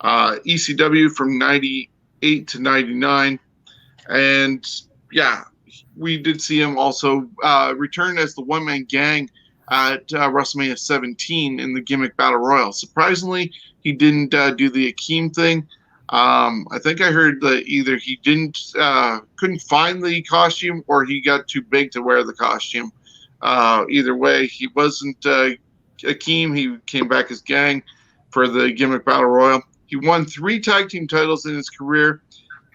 A: ECW from 98 to 99, and yeah, we did see him also return as the one-man gang at WrestleMania 17 in the Gimmick Battle Royal. Surprisingly, he didn't do the Akeem thing. I think I heard that either he couldn't find the costume or he got too big to wear the costume. Either way, he wasn't Akeem. He came back as Gang for the Gimmick Battle Royal. He won 3 tag team titles in his career,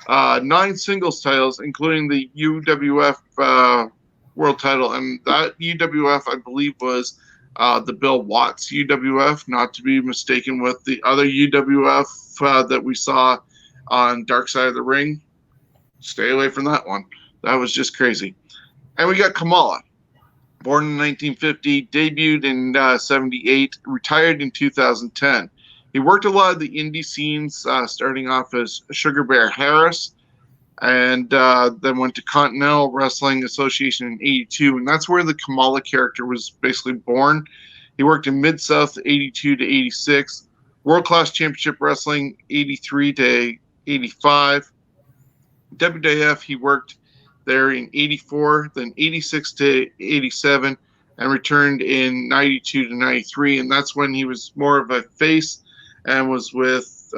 A: 9 singles titles, including the UWF world title. And that UWF, I believe, was the Bill Watts UWF, not to be mistaken with the other UWF that we saw on Dark Side of the Ring. Stay away from that one. That was just crazy. And we got Kamala, born in 1950, debuted in 78, retired in 2010. He worked a lot of the indie scenes, starting off as Sugar Bear Harris, and then went to Continental Wrestling Association in 82, and that's where the Kamala character was basically born. He worked in Mid-South 82 to 86, World Class Championship Wrestling 83 to 85. WWF, he worked there in 84, then 86 to 87, and returned in 92 to 93, and that's when he was more of a face and was with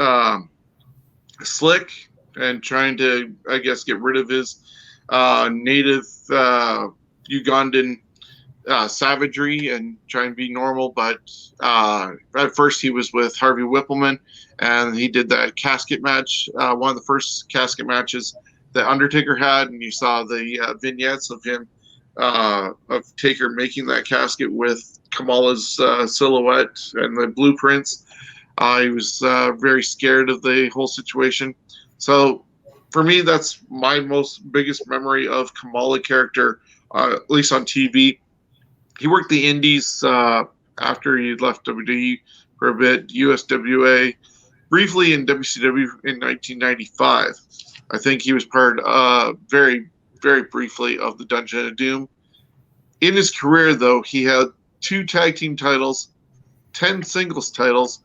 A: Slick and trying to, I guess, get rid of his native Ugandan savagery and try and be normal. But at first he was with Harvey Whippleman, and he did that casket match, one of the first casket matches that Undertaker had, and you saw the vignettes of him, of Taker making that casket with Kamala's silhouette and the blueprints. He was very scared of the whole situation. So for me, that's my biggest memory of Kamala character, at least on TV. He worked the indies after he left WWE for a bit, USWA, briefly in WCW in 1995. I think he was part very, very briefly of the Dungeon of Doom. In his career, though, he had 2 tag team titles, 10 singles titles,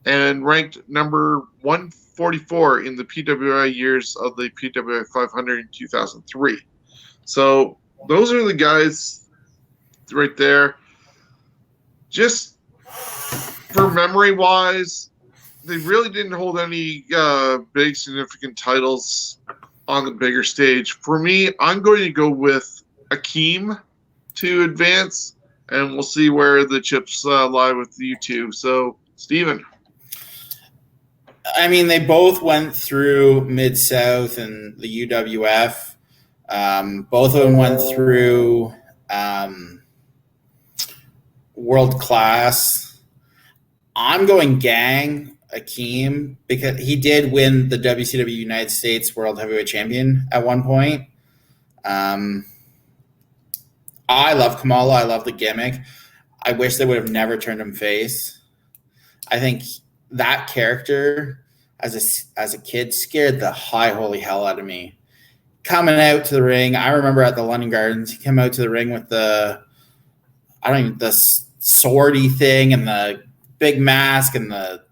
A: and ranked number 144 in the PWI years of the PWI 500 in 2003. So those are the guys right there. Just for memory-wise, they really didn't hold any big significant titles on the bigger stage. For me, I'm going to go with Akeem to advance, and we'll see where the chips lie with you two. So, Steven.
B: I mean, they both went through Mid-South and the UWF. Both of them went through World Class. I'm going Gang, Akeem, because he did win the WCW United States World Heavyweight Champion at one point. I love Kamala. I love the gimmick. I wish they would have never turned him face. I think that character as a kid scared the high holy hell out of me. Coming out to the ring, I remember at the London Gardens, he came out to the ring with the I don't even the swordy thing and the big mask and the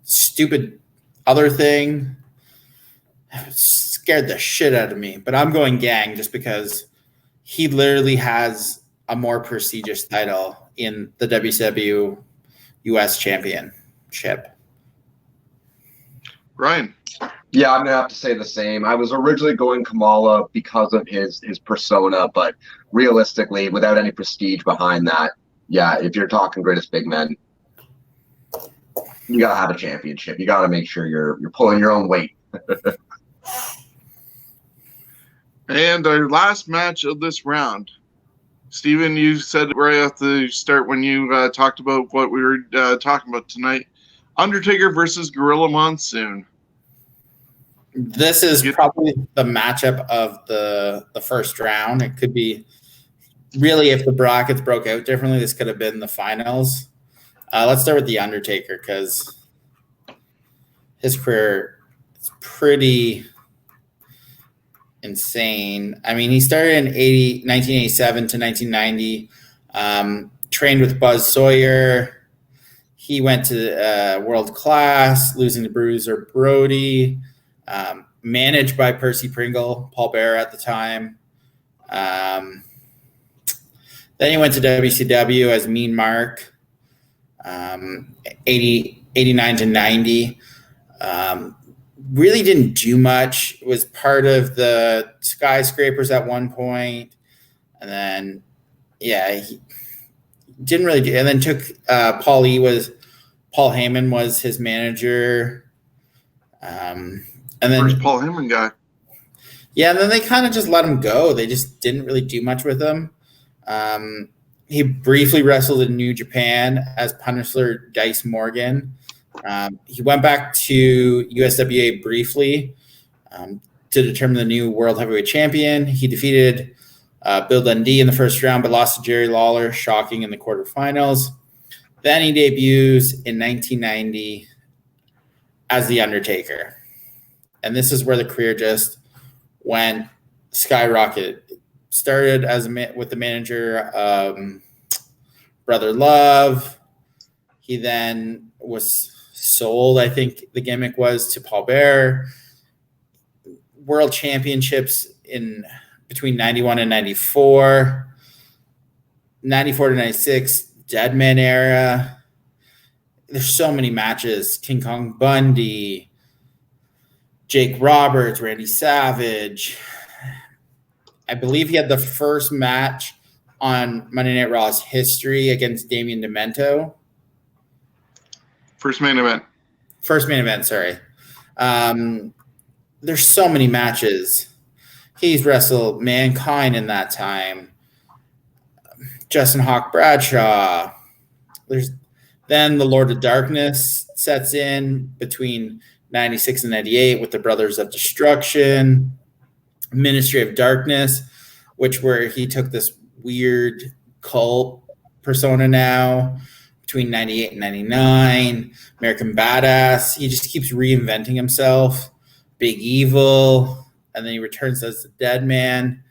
B: stupid other thing. It scared the shit out of me. But I'm going Gang just because he literally has a more prestigious title in the WCW US Championship.
A: Ryan.
C: Yeah, I'm gonna have to say the same. I was originally going Kamala because of his persona, but realistically, without any prestige behind that, yeah, if you're talking greatest big men, you gotta have a championship. You gotta make sure you're pulling your own weight.
A: And our last match of this round. Steven, you said right at the start when you talked about what we were talking about tonight. Undertaker versus Gorilla Monsoon.
B: This is probably the matchup of the first round. It could be really, if the brackets broke out differently, this could have been the finals. Let's start with the Undertaker because his career is pretty insane. I mean, he started in 1987 to 1990, trained with Buzz Sawyer. He went to World Class, losing to Bruiser Brody, managed by Percy Pringle, Paul Bearer at the time. Then he went to WCW as Mean Mark, 89 to 90. Really didn't do much. Was part of the Skyscrapers at one point, and then he didn't really do. And then took Paul Heyman was his manager. And then
A: Where's Paul Heyman guy?
B: Yeah, and then they kind of just let him go. They just didn't really do much with him. He briefly wrestled in New Japan as Punisher Dice Morgan. He went back to USWA briefly to determine the new World Heavyweight Champion. He defeated Bill Dundee in the first round, but lost to Jerry Lawler, shocking in the quarterfinals. Then he debuts in 1990 as The Undertaker. And this is where the career just went skyrocketed. Started as with the manager, Brother Love. He then was sold, I think the gimmick was, to Paul Bearer. World Championships in between 91 and 94. 94 to 96, Deadman era. There's so many matches. King Kong Bundy, Jake Roberts, Randy Savage. I believe he had the first match on Monday Night Raw's history against Damian Demento.
A: First main event,
B: sorry. There's so many matches. He's wrestled Mankind in that time. Justin Hawk Bradshaw. Then the Lord of Darkness sets in between 96 and 98 with the Brothers of Destruction. Ministry of Darkness, where he took this weird cult persona now between 98 and 99. American Badass. He just keeps reinventing himself. Big Evil. And then he returns as the Dead Man.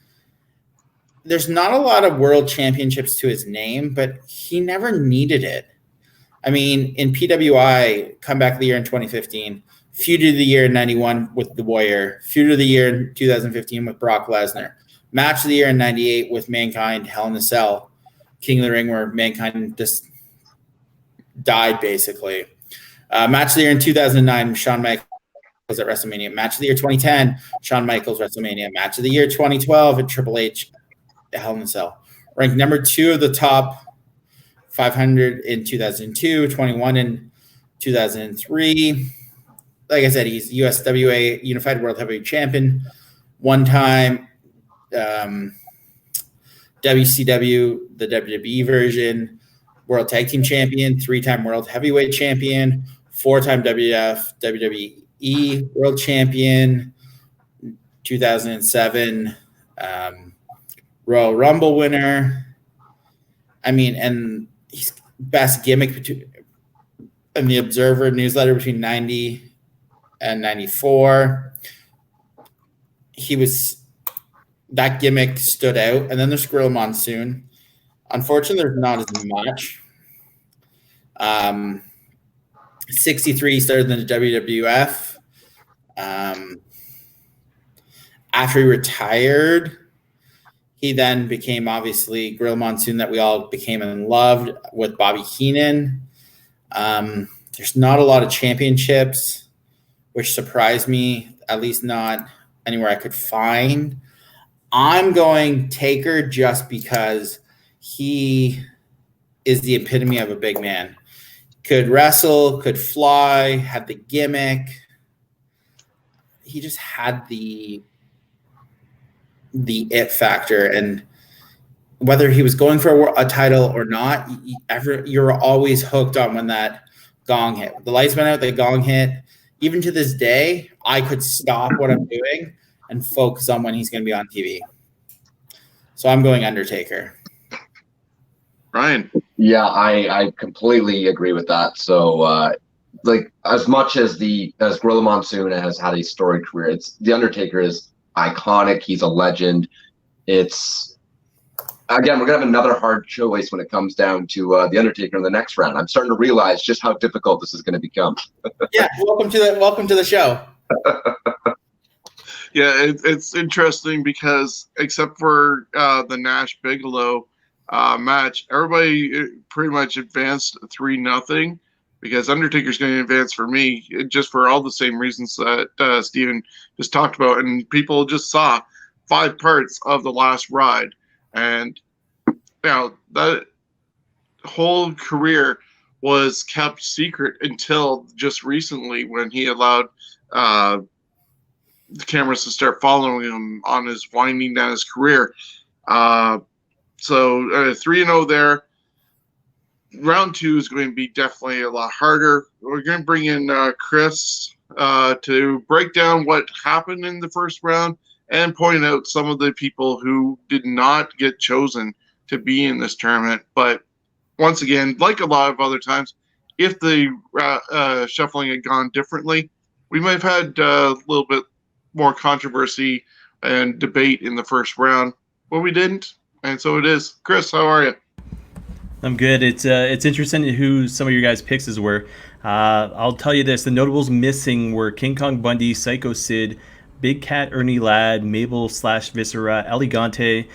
B: There's not a lot of world championships to his name, but he never needed it. I mean, in PWI, Comeback of the Year in 2015, Feud of the Year in 91 with The Warrior, Feud of the Year in 2015 with Brock Lesnar, Match of the Year in 98 with Mankind, Hell in a Cell, King of the Ring, where Mankind just died, basically. Match of the Year in 2009, Shawn Michaels at WrestleMania. Match of the Year 2010, Shawn Michaels, WrestleMania. Match of the Year 2012 at Triple H, Hell in a Cell. Ranked number 2 of the top 500 in 2002, 21 in 2003. Like I said, he's USWA Unified World Heavyweight Champion, one-time WCW, the WWE version, World Tag Team Champion, 3-time World Heavyweight Champion, 4-time WWE World Champion, 2007 Royal Rumble winner. I mean, and he's best gimmick in the Observer newsletter between 90 and 94. That gimmick stood out. And then there's Gorilla Monsoon. Unfortunately, there's not as much. 63 started in the WWF. After he retired, he then became obviously Gorilla Monsoon that we all became and loved with Bobby Heenan. There's not a lot of championships, which surprised me, at least not anywhere I could find. I'm going Taker just because he is the epitome of a big man. Could wrestle, could fly, had the gimmick. He just had the it factor, and whether he was going for a title or not, you're always hooked on when that gong hit. The lights went out, the gong hit. Even to this day, I could stop what I'm doing and focus on when he's going to be on TV. So I'm going Undertaker.
A: Ryan.
C: Yeah, I completely agree with that. So, like, as much as Gorilla Monsoon has had a storied career, the Undertaker is iconic. He's a legend. It's, again, we're gonna have another hard choice when it comes down to the Undertaker in the next round. I'm starting to realize just how difficult this is going to become.
B: Yeah, welcome to the show.
A: Yeah, it's interesting because except for the Nash Bigelow match, everybody pretty much advanced 3-0 because Undertaker's going to advance for me just for all the same reasons that Steven just talked about. And people just saw 5 parts of the last ride. And that whole career was kept secret until just recently when he allowed the cameras to start following him on his winding down his career. So 3-0 there. Round 2 is going to be definitely a lot harder. We're going to bring in Chris to break down what happened in the first round and point out some of the people who did not get chosen to be in this tournament. But once again, like a lot of other times, if the shuffling had gone differently, we might have had a little bit more controversy and debate in the first round. But we didn't, and so it is. Chris, how are you?
E: I'm good. It's interesting who some of your guys' picks were. I'll tell you this: the notables missing were King Kong Bundy, Psycho Sid, Big Cat Ernie Ladd, Mabel / Viscera, Elegante,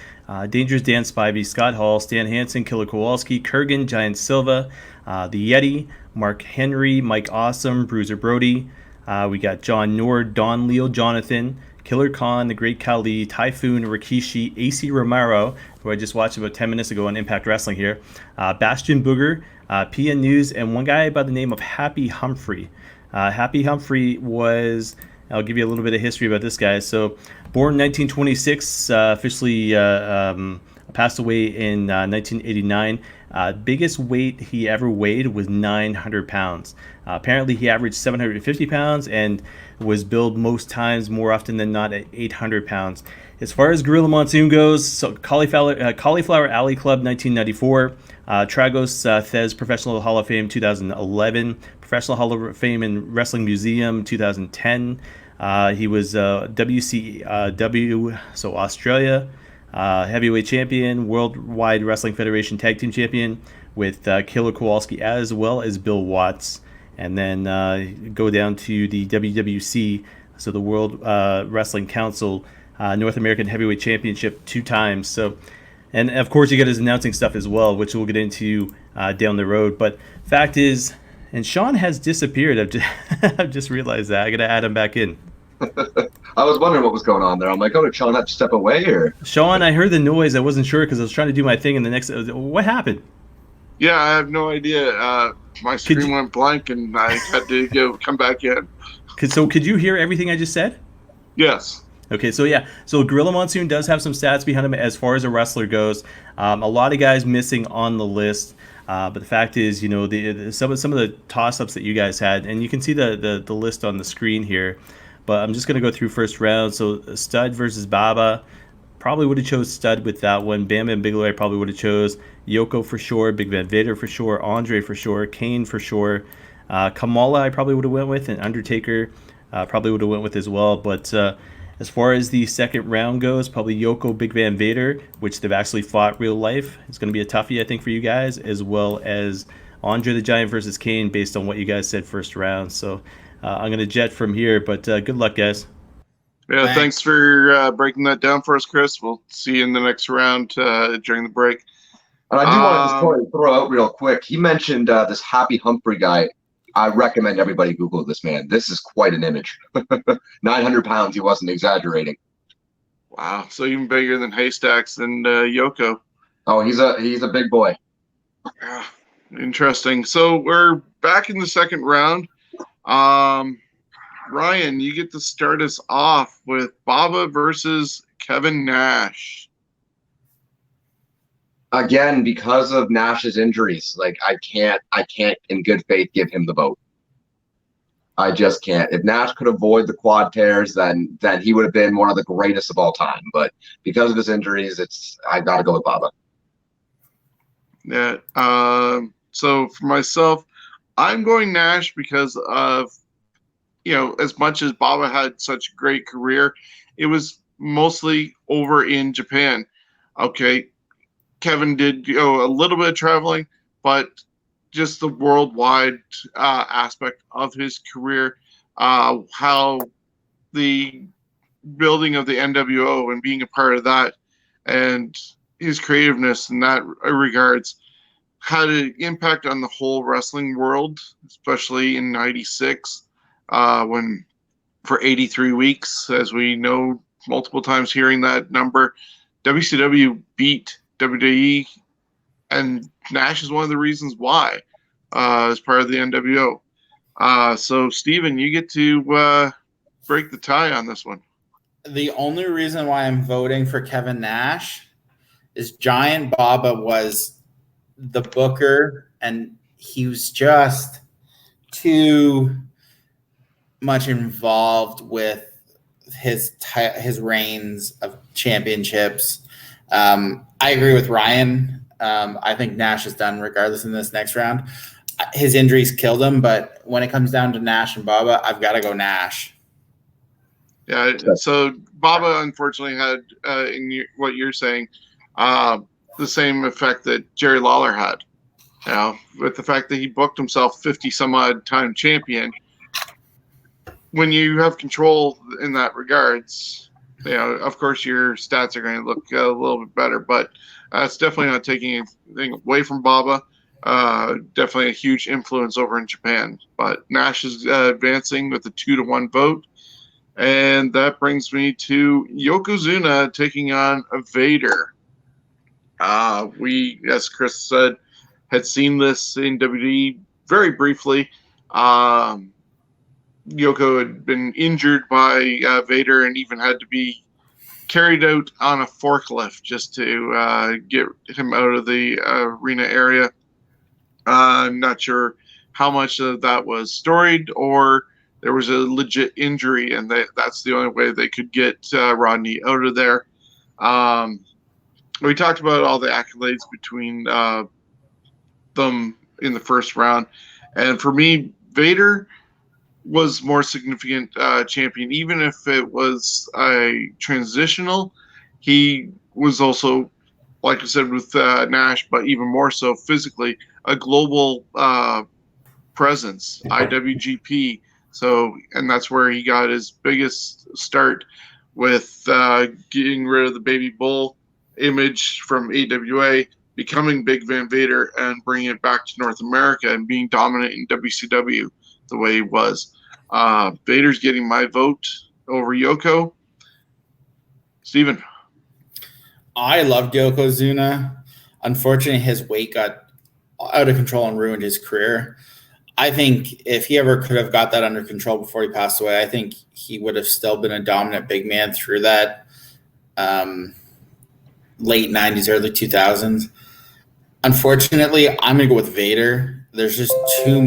E: Dangerous Dan Spivey, Scott Hall, Stan Hansen, Killer Kowalski, Kurgan, Giant Silva, the Yeti, Mark Henry, Mike Awesome, Bruiser Brody. We got John Nord, Don Leo Jonathan, Killer Khan, The Great Khali, Typhoon, Rikishi, AC Romero, who I just watched about 10 minutes ago on Impact Wrestling here, Bastion Booger, PN News, and one guy by the name of Happy Humphrey. Happy Humphrey was, I'll give you a little bit of history about this guy. So, born 1926, officially passed away in 1989. Biggest weight he ever weighed was 900 pounds. Apparently, he averaged 750 pounds and was billed most times, more often than not, at 800 pounds. As far as Gorilla Monsoon goes, so Cauliflower Alley Club 1994, Tragos Thez Professional Hall of Fame 2011, Professional Hall of Fame and Wrestling Museum 2010. He was WCW, so Australia, heavyweight champion, Worldwide Wrestling Federation Tag Team Champion with Killer Kowalski as well as Bill Watts. And then go down to the WWC, so the World Wrestling Council North American Heavyweight Championship 2 times. So, and of course you get his announcing stuff as well, which we'll get into down the road. But fact is, and Shawn has disappeared. I've just realized that. I got to add him back in.
C: I was wondering what was going on there. I'm like, oh, did Shawn have to step away? Or
E: Shawn, I heard the noise. I wasn't sure because I was trying to do my thing, and the next, what happened?
A: Yeah, I have no idea. My screen went blank, and I had to come back in.
E: So could you hear everything I just said?
A: Yes.
E: Okay, so yeah, so Gorilla Monsoon does have some stats behind him as far as a wrestler goes. A lot of guys missing on the list, but the fact is, you know, some of the toss-ups that you guys had, and you can see the list on the screen here. But I'm just gonna go through first round. So Stud versus Baba, probably would have chose Stud with that one. Bam Bam Bigelow I probably would have chose. Yoko for sure, Big Van Vader for sure, Andre for sure, Kane for sure. Kamala I probably would have went with, and Undertaker probably would have went with as well. But As far as the second round goes, probably Yoko, Big Van Vader, which they've actually fought real life. It's going to be a toughie, I think, for you guys, as well as Andre the Giant versus Kane, based on what you guys said first round. So I'm going to jet from here, but good luck, guys.
A: Yeah, thanks for breaking that down for us, Chris. We'll see you in the next round during the break.
C: And I do want to throw out real quick. He mentioned this Happy Humphrey guy. I recommend everybody Google this man. This is quite an image. 900 pounds. He wasn't exaggerating.
A: Wow, so even bigger than Haystacks and Yoko.
C: Oh, he's a big boy.
A: Yeah, interesting. So we're back in the second round. Ryan, you get to start us off with Baba versus Kevin Nash.
C: Again, because of Nash's injuries, like I can't in good faith give him the vote. I just can't. If Nash could avoid the quad tears, then he would have been one of the greatest of all time. But because of his injuries, I got to go with Baba.
A: Yeah. So for myself, I'm going Nash because of, as much as Baba had such a great career, it was mostly over in Japan. Okay. Kevin did a little bit of traveling, but just the worldwide aspect of his career, how the building of the NWO and being a part of that, and his creativeness in that regards had an impact on the whole wrestling world, especially in '96, when for 83 weeks, as we know multiple times hearing that number, WCW beat WWE, and Nash is one of the reasons why, as part of the NWO. So, Steven, you get to break the tie on this one.
B: The only reason why I'm voting for Kevin Nash is Giant Baba was the booker, and he was just too much involved with his reigns of championships. I agree with Ryan. I think Nash is done regardless in this next round. His injuries killed him, but when it comes down to Nash and Baba, I've got to go Nash.
A: Yeah, so Baba unfortunately had, what you're saying, the same effect that Jerry Lawler had. With the fact that he booked himself 50-some-odd time champion. When you have control in that regards, of course your stats are going to look a little bit better, but it's definitely not taking anything away from Baba. Definitely a huge influence over in Japan. But Nash is advancing with a 2-1 vote. And that brings me to Yokozuna taking on Vader. We, as Chris said, had seen this in WWE very briefly. Yoko had been injured by Vader and even had to be carried out on a forklift just to get him out of the arena area. I'm not sure how much of that was storied or there was a legit injury, and that's the only way they could get Rodney out of there. We talked about all the accolades between them in the first round, and for me, Vader was more significant champion. Even if it was a transitional, he was also, like I said, with Nash, but even more so physically, a global presence, IWGP. So, and that's where he got his biggest start with getting rid of the Baby Bull image from AWA, becoming Big Van Vader, and bringing it back to North America and being dominant in WCW the way he was. Vader's getting my vote over Yoko. Steven.
B: I loved Yokozuna. Unfortunately, his weight got out of control and ruined his career. I think if he ever could have got that under control before he passed away, I think he would have still been a dominant big man through that late 90s, early 2000s. Unfortunately, I'm going to go with Vader. There's just too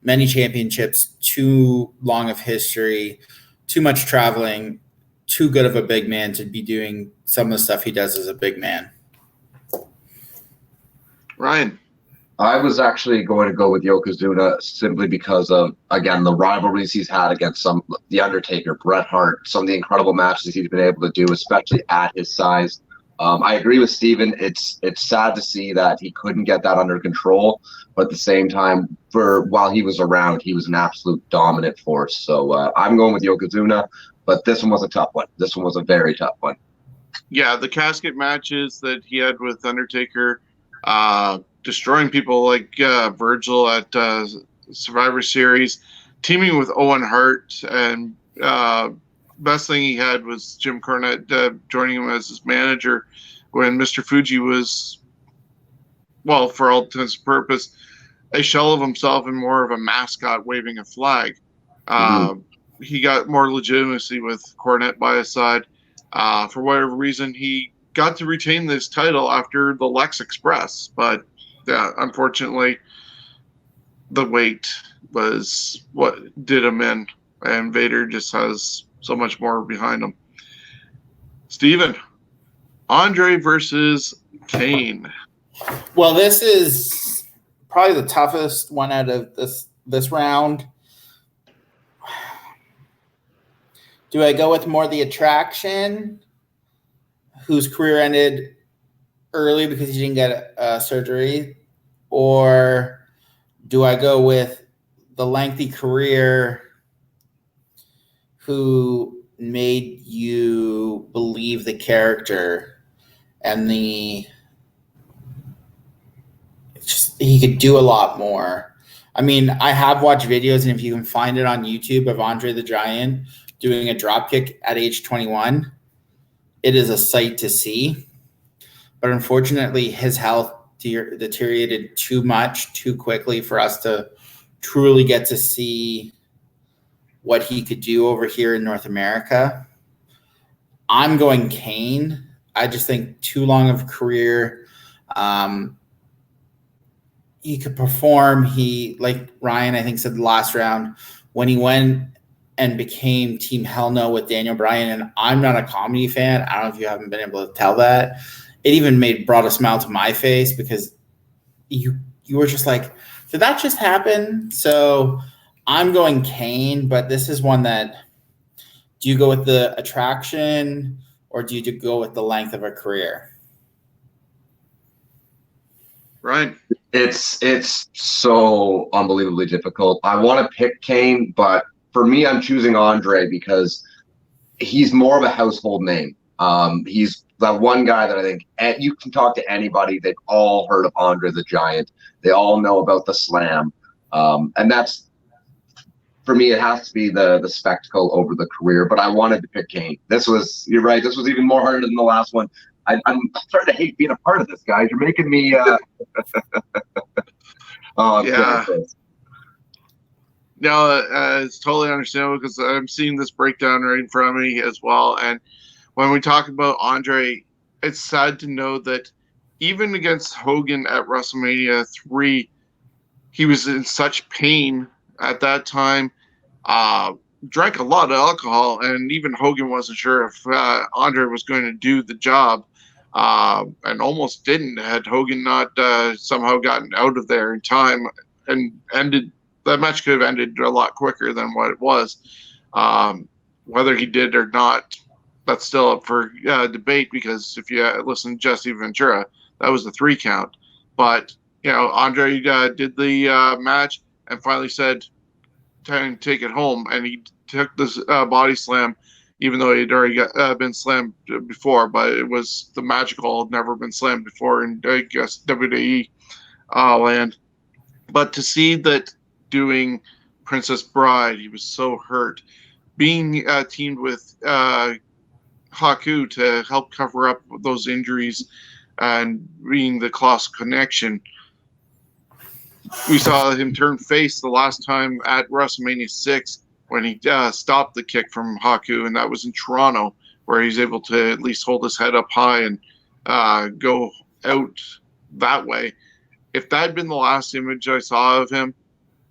B: many championships, too long of history, too much traveling, too good of a big man to be doing some of the stuff he does as a big man.
A: Ryan.
C: I was actually going to go with Yokozuna simply because of, again, the rivalries he's had against The Undertaker, Bret Hart, some of the incredible matches he's been able to do, especially at his size. I agree with Steven. It's sad to see that he couldn't get that under control, but at the same time, while he was around, he was an absolute dominant force. So I'm going with Yokozuna, but this one was a tough one. This one was a very tough one.
A: Yeah, the casket matches that he had with Undertaker, destroying people like Virgil at Survivor Series, teaming with Owen Hart, and best thing he had was Jim Cornette joining him as his manager when Mr. Fuji was, well, for all intents and purposes, a shell of himself and more of a mascot waving a flag. He got more legitimacy with Cornette by his side. For whatever reason, he got to retain this title after the Lex Express, but unfortunately, the weight was what did him in, and Vader just has so much more behind him. Steven, Andre versus Kane.
B: Well, this is probably the toughest one out of this round. Do I go with more the attraction, whose career ended early because he didn't get surgery, or do I go with the lengthy career who made you believe the character and he could do a lot more? I mean, I have watched videos, and if you can find it on YouTube, of Andre the Giant doing a dropkick at age 21, it is a sight to see. But unfortunately, his health deteriorated too much, too quickly for us to truly get to see what he could do over here in North America. I'm going Kane. I just think too long of a career. He could perform. He, like Ryan, I think, said the last round, when he went and became Team Hell No with Daniel Bryan, and I'm not a comedy fan. I don't know if you haven't been able to tell that. It even brought a smile to my face, because you were just like, did that just happen? So I'm going Kane, but this is one that, do you go with the attraction, or do you go with the length of a career?
A: Right.
C: It's so unbelievably difficult. I want to pick Kane, but for me, I'm choosing Andre because he's more of a household name. He's that one guy that I think you can talk to anybody. They've all heard of Andre the Giant. They all know about the Slam. And that's, for me, it has to be the spectacle over the career. But I wanted to pick Kane. You're right, this was even more harder than the last one. I'm starting to hate being a part of this, guys. You're making me
A: yeah. No, it's totally understandable, because I'm seeing this breakdown right in front of me as well. And when we talk about Andre, it's sad to know that even against Hogan at WrestleMania 3, he was in such pain at that time, drank a lot of alcohol, and even Hogan wasn't sure if Andre was going to do the job, and almost didn't, had Hogan not somehow gotten out of there in time and ended. That match could have ended a lot quicker than what it was. Whether he did or not, that's still up for debate, because if you listen to Jesse Ventura, that was the 3 count. But, Andre did the match and finally said, time to take it home. And he took this body slam, even though he'd already been slammed before. But it was the magical, had never been slammed before in, I guess, WWE land. But to see that doing Princess Bride, he was so hurt. Being teamed with Haku to help cover up those injuries, and being the close connection. We saw him turn face the last time at WrestleMania 6 when he stopped the kick from Haku, and that was in Toronto, where he's able to at least hold his head up high and go out that way. If that had been the last image I saw of him,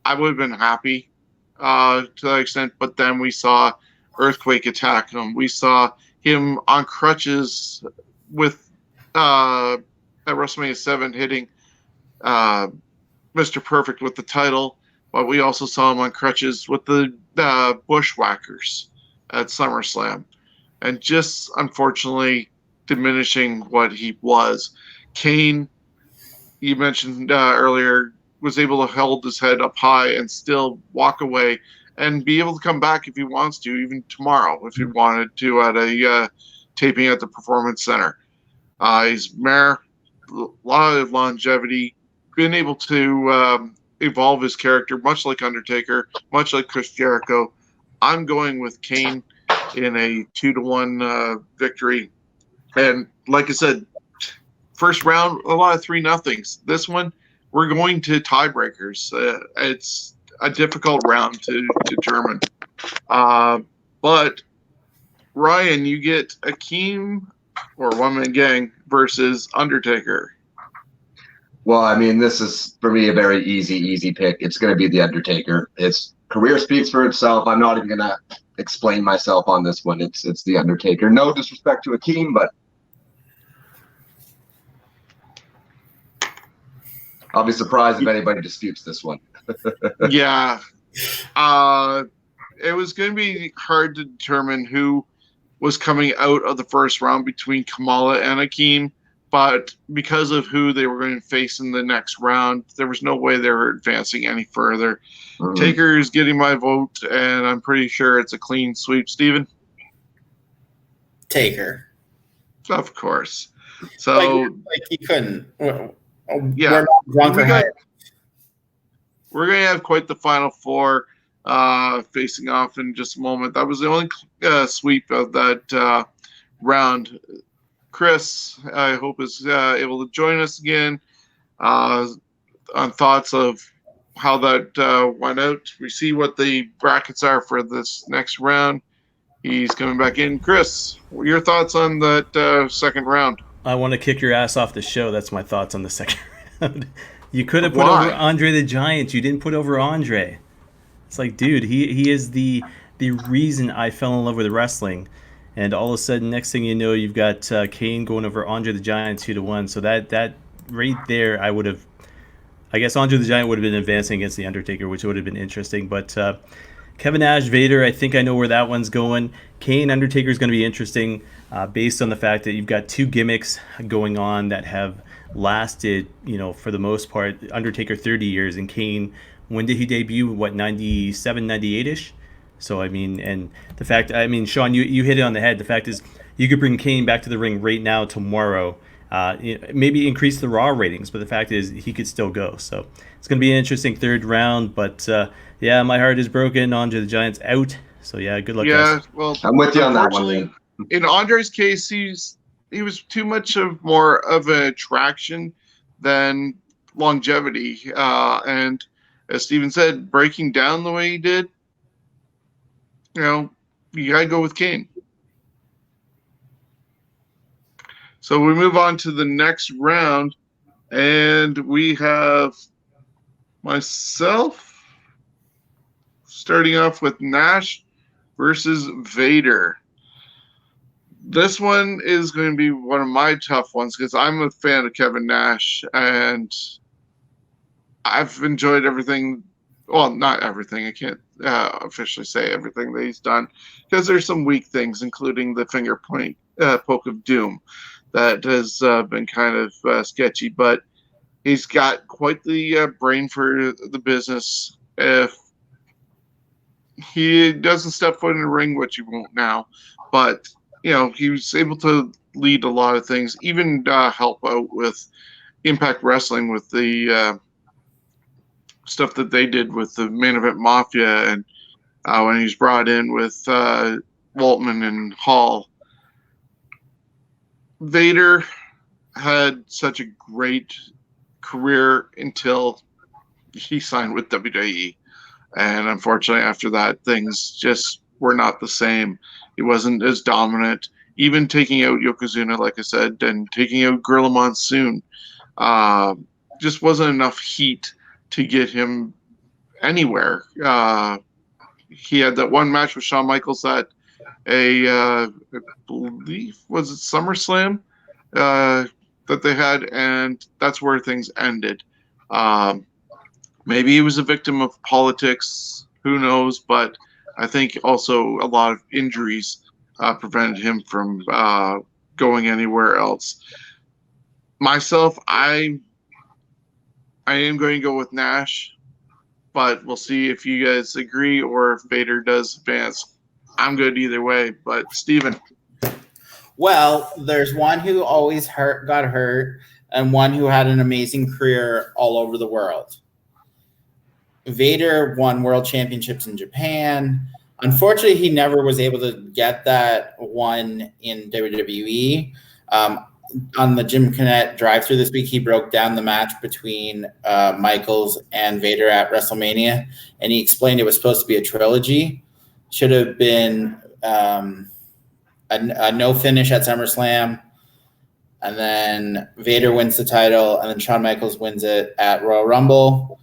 A: I would have been happy to that extent. But then we saw Earthquake attack him. We saw him on crutches with at WrestleMania 7 hitting Mr. Perfect with the title, but we also saw him on crutches with the Bushwhackers at SummerSlam, and just unfortunately diminishing what he was. Kane, you mentioned earlier, was able to hold his head up high and still walk away and be able to come back if he wants to, even tomorrow if he wanted to, at a taping at the Performance Center. He's a lot of longevity, been able to evolve his character, much like Undertaker, much like Chris Jericho. I'm going with Kane in a 2-1 victory. And like I said, first round, a lot of 3-0s. This one, we're going to tiebreakers. It's a difficult round to determine. But Ryan, you get Akeem or One Man Gang versus Undertaker.
C: Well, I mean, this is for me a very easy pick. It's going to be the Undertaker. His career speaks for itself. I'm not even going to explain myself on this one. It's the Undertaker. No disrespect to Akeem, but I'll be surprised if anybody disputes this one.
A: Yeah. It was going to be hard to determine who was coming out of the first round between Kamala and Akeem, but because of who they were going to face in the next round, there was no way they were advancing any further.
C: Mhm.
A: Taker is getting my vote, and I'm pretty sure it's a clean sweep. Steven?
B: Taker.
A: Of course. So,
B: Like he couldn't.
A: Yeah.
B: We're not drunk or high.
A: we're going to have quite the Final Four facing off in just a moment. That was the only sweep of that round. Chris, I hope, is able to join us again on thoughts of how that went out. We see what the brackets are for this next round. He's coming back in. Chris, your thoughts on that second round?
E: I want to kick your ass off the show. That's my thoughts on the second round. You could have put
A: Why?
E: over Andre the Giant. You didn't put over Andre. It's like, dude, he is the reason I fell in love with wrestling. And all of a sudden, next thing you know, you've got Kane going over Andre the Giant 2-1. So that right there, I guess Andre the Giant would have been advancing against the Undertaker, which would have been interesting. But Kevin Nash, Vader, I think I know where that one's going. Kane, Undertaker is going to be interesting based on the fact that you've got two gimmicks going on that have lasted, for the most part, Undertaker 30 years, and Kane, when did he debut? What, 97, 98-ish? So, I mean, and the fact, Shawn, you hit it on the head. The fact is, you could bring Kane back to the ring right now, tomorrow, maybe increase the Raw ratings, but the fact is, he could still go. So, it's going to be an interesting third round, but yeah, my heart is broken. Andre the Giant's out. So, yeah, good luck,
A: Yeah,
E: guys.
A: well,
C: I'm with you on that one.
A: unfortunately,
C: Man.
A: in Andre's case, he was too much of more of an attraction than longevity. And as Steven said, breaking down the way he did, you gotta go with Kane. So we move on to the next round, and we have myself starting off with Nash versus Vader. This one is going to be one of my tough ones because I'm a fan of Kevin Nash, and I've enjoyed everything. Well, not everything. I can't officially say everything that he's done because there's some weak things, including the finger poke of doom that has been kind of sketchy. But he's got quite the brain for the business. If he doesn't step foot in the ring, which he won't now, but he was able to lead a lot of things, even help out with Impact Wrestling with the stuff that they did with the Main Event Mafia, and when he was brought in with Waltman and Hall. Vader had such a great career until he signed with WWE. And unfortunately, after that, things just were not the same. He wasn't as dominant. Even taking out Yokozuna, like I said, and taking out Gorilla Monsoon, just wasn't enough heat to get him anywhere. He had that one match with Shawn Michaels at I believe, was it SummerSlam that they had, and that's where things ended. Maybe he was a victim of politics. Who knows? But I think also a lot of injuries prevented him from going anywhere else. Myself, I am going to go with Nash, but we'll see if you guys agree or if Vader does advance. I'm good either way. But Steven.
B: Well, there's one who always got hurt, and one who had an amazing career all over the world. Vader won world championships in Japan. Unfortunately, he never was able to get that one in WWE. On the Jim Cornette drive-thru this week, he broke down the match between Michaels and Vader at WrestleMania, and he explained it was supposed to be a trilogy. Should have been a no finish at SummerSlam, and then Vader wins the title, and then Shawn Michaels wins it at Royal Rumble.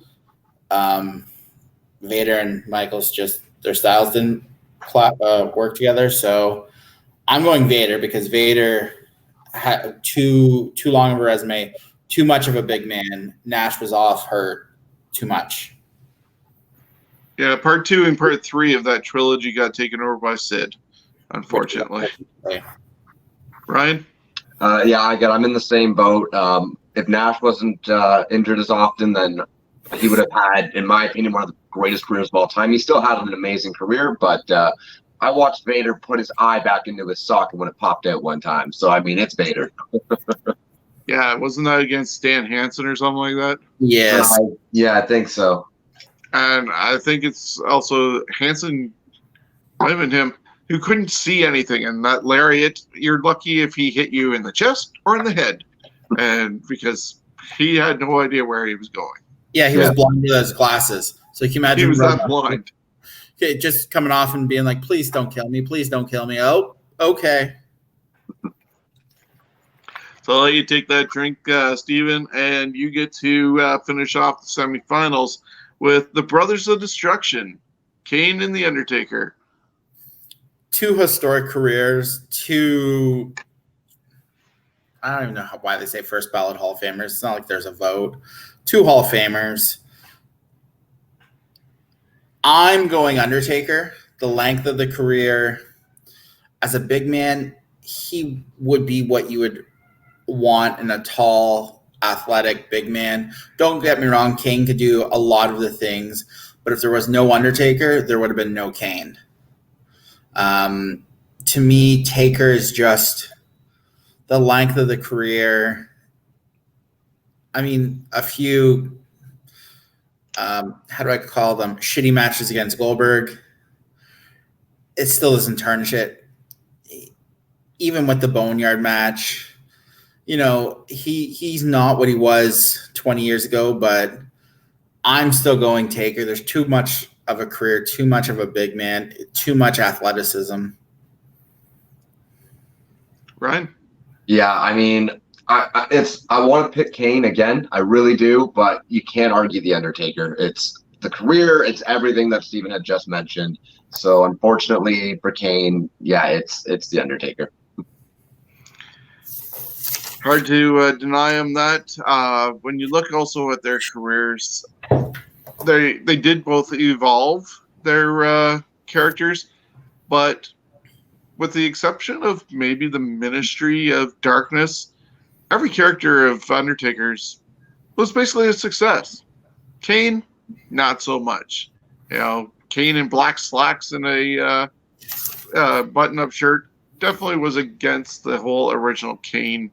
B: Vader and Michaels just their styles didn't work together, so I'm going Vader because Vader had too long of a resume, too much of a big man. Nash was off hurt too much.
A: Yeah, part 2 and part 3 of that trilogy got taken over by Sid, unfortunately. Ryan?
C: I'm in the same boat. If Nash wasn't injured as often, then he would have had, in my opinion, one of the greatest careers of all time. He still had an amazing career, but I watched Vader put his eye back into his socket when it popped out one time. So, I mean, it's Vader.
A: Yeah, wasn't that against Stan Hansen or something like that?
B: Yes.
C: Yeah, I think so.
A: And I think it's also Hansen, might have been him, who couldn't see anything. And that lariat, you're lucky if he hit you in the chest or in the head. And because he had no idea where he was going.
B: Yeah, he was blind with his glasses. So you can imagine
A: he was that blind.
B: Okay, just coming off and being like, please don't kill me. Please don't kill me. Oh, okay.
A: So I'll let you take that drink, Steven, and you get to finish off the semifinals with the Brothers of Destruction, Kane and The Undertaker.
B: 2 historic careers, 2 I don't even know why they say first ballot Hall of Famers. It's not like there's a vote. 2 Hall of Famers. I'm going Undertaker. The length of the career. As a big man, he would be what you would want in a tall, athletic big man. Don't get me wrong, Kane could do a lot of the things, but if there was no Undertaker, there would have been no Kane. To me, Taker is just the length of the career. I mean, a few, how do I call them, shitty matches against Goldberg. It still doesn't tarnish it. Even with the Boneyard match, you know, he's not what he was 20 years ago, but I'm still going Taker. There's too much of a career, too much of a big man, too much athleticism.
A: Ryan?
C: Yeah, I mean, I want to pick Kane again. I really do, but you can't argue The Undertaker. It's the career. It's everything that Steven had just mentioned. So unfortunately for Kane, yeah, it's The Undertaker.
A: Hard to deny him that. When you look also at their careers, they did both evolve their characters, but with the exception of maybe the Ministry of Darkness, every character of Undertaker's was basically a success. Kane, not so much. You know, Kane in black slacks and a button-up shirt definitely was against the whole original Kane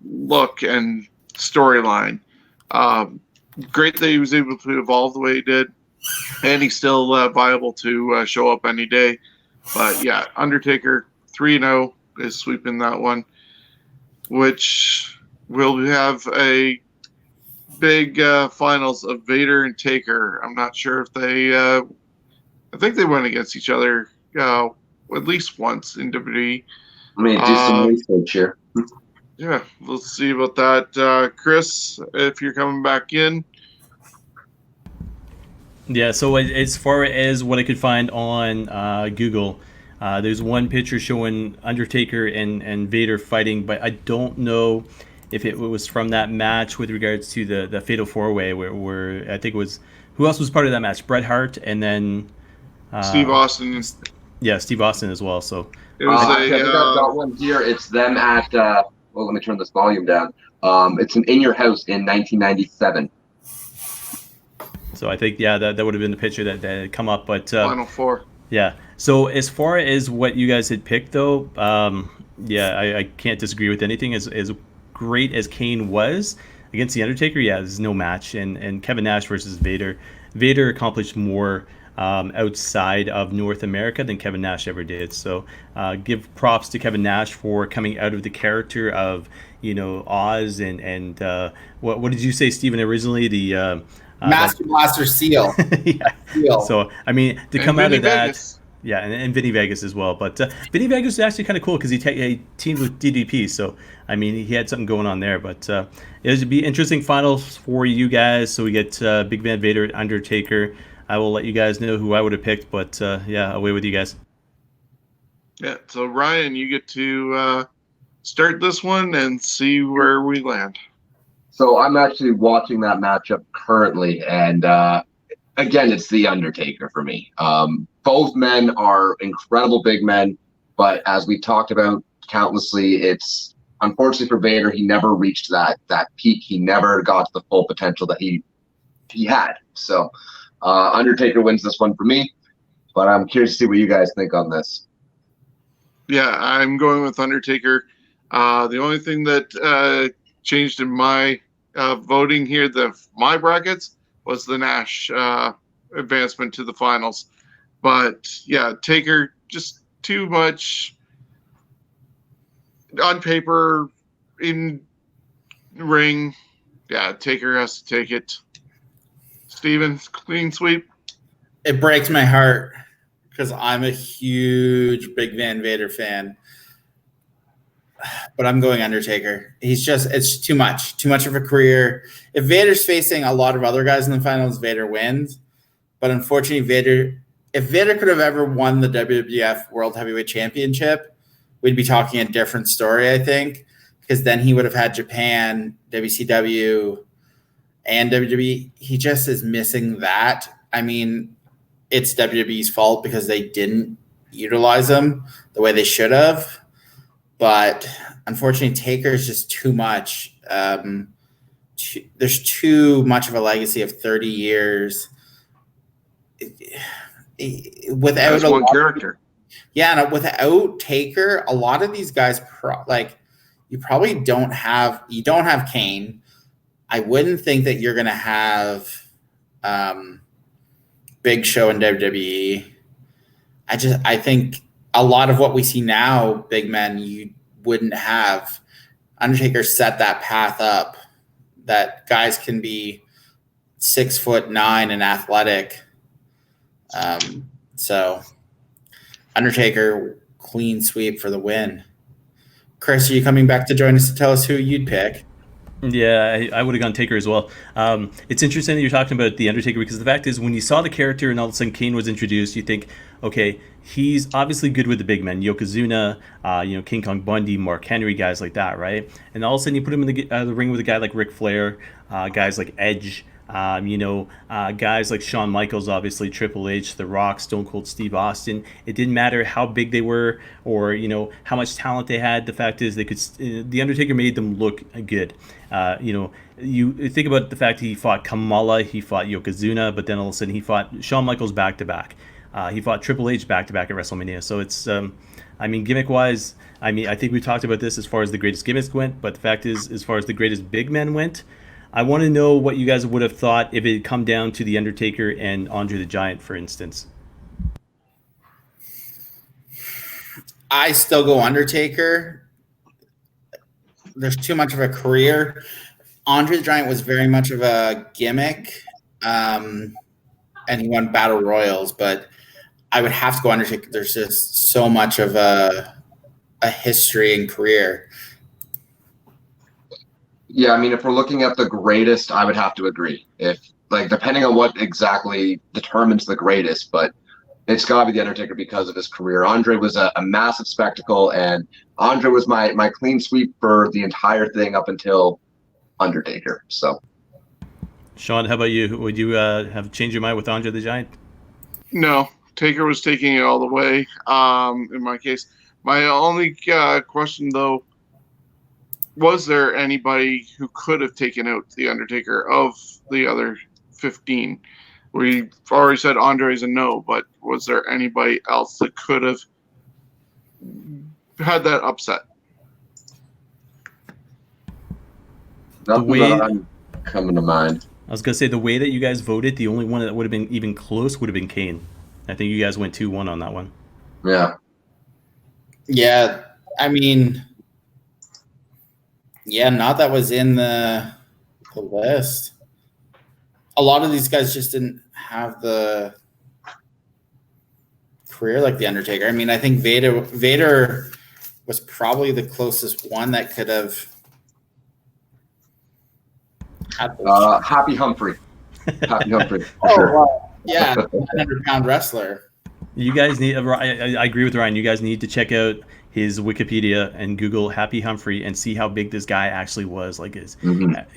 A: look and storyline. Great that he was able to evolve the way he did, and he's still viable to show up any day. But yeah, Undertaker 3-0 is sweeping that one, which will have a big finals of Vader and Taker. I'm not sure if they, I think they went against each other at least once in WWE.
C: I mean, do some research here.
A: Yeah, we'll see about that. Chris, if you're coming back in.
E: Yeah, so as far as what I could find on Google, there's one picture showing Undertaker and Vader fighting, but I don't know if it was from that match with regards to the Fatal 4-Way where I think it was, who else was part of that match? Bret Hart and then
A: Steve Austin.
E: Yeah, Steve Austin as well. So
A: It was
C: I think I've got one here. It's them at. Well, let me turn this volume down. It's an In Your House in 1997.
E: So I think that would have been the picture that had come up, but
A: Final Four.
E: Yeah. So as far as what you guys had picked, though, I can't disagree with anything. As great as Kane was against the Undertaker, there's no match. And Kevin Nash versus Vader. Vader accomplished more outside of North America than Kevin Nash ever did. So give props to Kevin Nash for coming out of the character of Oz and what did you say, Stephen? Originally the
B: Master Blaster Seal.
E: Yeah.
B: Seal.
E: So I mean, to come
A: Vinny
E: out of that,
A: Vegas.
E: and Vinny Vegas as well. But Vinny Vegas is actually kind of cool because he teamed with DDP. So I mean, he had something going on there. But it would be interesting finals for you guys. So we get Big Van Vader, Undertaker. I will let you guys know who I would have picked. But away with you guys.
A: Yeah. So Ryan, you get to start this one and see where we land.
C: So I'm actually watching that matchup currently, and again, it's the Undertaker for me. Both men are incredible big men, but as we talked about countlessly, it's unfortunately for Vader, he never reached that peak. He never got to the full potential that he had. So Undertaker wins this one for me, but I'm curious to see what you guys think on this.
A: Yeah, I'm going with Undertaker. The only thing that changed in my voting here, my brackets, was the Nash advancement to the finals. But yeah, Taker, just too much on paper, in ring. Yeah, Taker has to take it. Steven, clean sweep.
B: It breaks my heart because I'm a huge Big Van Vader fan. But I'm going Undertaker. It's too much of a career. If Vader's facing a lot of other guys in the finals, Vader wins. But unfortunately, if Vader could have ever won the WWF World Heavyweight Championship, we'd be talking a different story, I think, because then he would have had Japan, WCW, and WWE. He just is missing that. I mean, it's WWE's fault because they didn't utilize him the way they should have. But unfortunately, Taker is just too much. There's too much of a legacy of 30 years without
A: one character.
B: Yeah, and without Taker, a lot of these guys you probably don't have. You don't have Kane. I wouldn't think that you're going to have Big Show in WWE. I think a lot of what we see now, big men, you wouldn't have. Undertaker set that path up that guys can be 6'9" and athletic. So Undertaker, clean sweep for the win. Chris, are you coming back to join us to tell us who you'd pick?
E: Yeah, I would have gone Taker as well. It's interesting that you're talking about the Undertaker because the fact is, when you saw the character and all of a sudden Kane was introduced, you think, okay, he's obviously good with the big men, Yokozuna, King Kong Bundy, Mark Henry, guys like that, right? And all of a sudden you put him in the ring with a guy like Ric Flair, guys like Edge, guys like Shawn Michaels, obviously Triple H, The Rock, Stone Cold Steve Austin. It didn't matter how big they were or how much talent they had. The fact is, they could. The Undertaker made them look good. You think about the fact he fought Kamala, he fought Yokozuna, but then all of a sudden he fought Shawn Michaels back to back. He fought Triple H back to back at WrestleMania. So it's, gimmick wise, I think we talked about this as far as the greatest gimmicks went, but the fact is, as far as the greatest big men went, I want to know what you guys would have thought if it had come down to The Undertaker and Andre the Giant, for instance.
B: I still go Undertaker. There's too much of a career. Andre the Giant was very much of a gimmick, and he won Battle Royals, but I would have to go Undertaker. There's just so much of a history and career.
C: Yeah, if we're looking at the greatest, I would have to agree. Depending on what exactly determines the greatest, but It's got to be the Undertaker because of his career. Andre was a massive spectacle, and Andre was my clean sweep for the entire thing up until Undertaker. So,
E: Shawn, how about you? Would you have changed your mind with Andre the Giant?
A: No, Taker was taking it all the way. In my case, my only question though, was there anybody who could have taken out the Undertaker of the other 15? We've already said Andre's a no, but was there anybody else that could have had that upset?
C: nothing that I'm coming to mind.
E: I was gonna say the way that you guys voted, the only one that would have been even close would have been Kane. I think you guys went 2-1 on that one.
C: Yeah.
B: Yeah, I mean, yeah, not that was in the list. A lot of these guys just didn't have the career like the Undertaker. I mean, I think Vader was probably the closest one that could have had the
C: Happy Humphrey. Happy Humphrey. For
B: Oh,
C: sure.
B: wow. Yeah, 100-pound wrestler.
E: You guys need. I agree with Ryan. You guys need to check out his Wikipedia and Google Happy Humphrey and see how big this guy actually was. Like,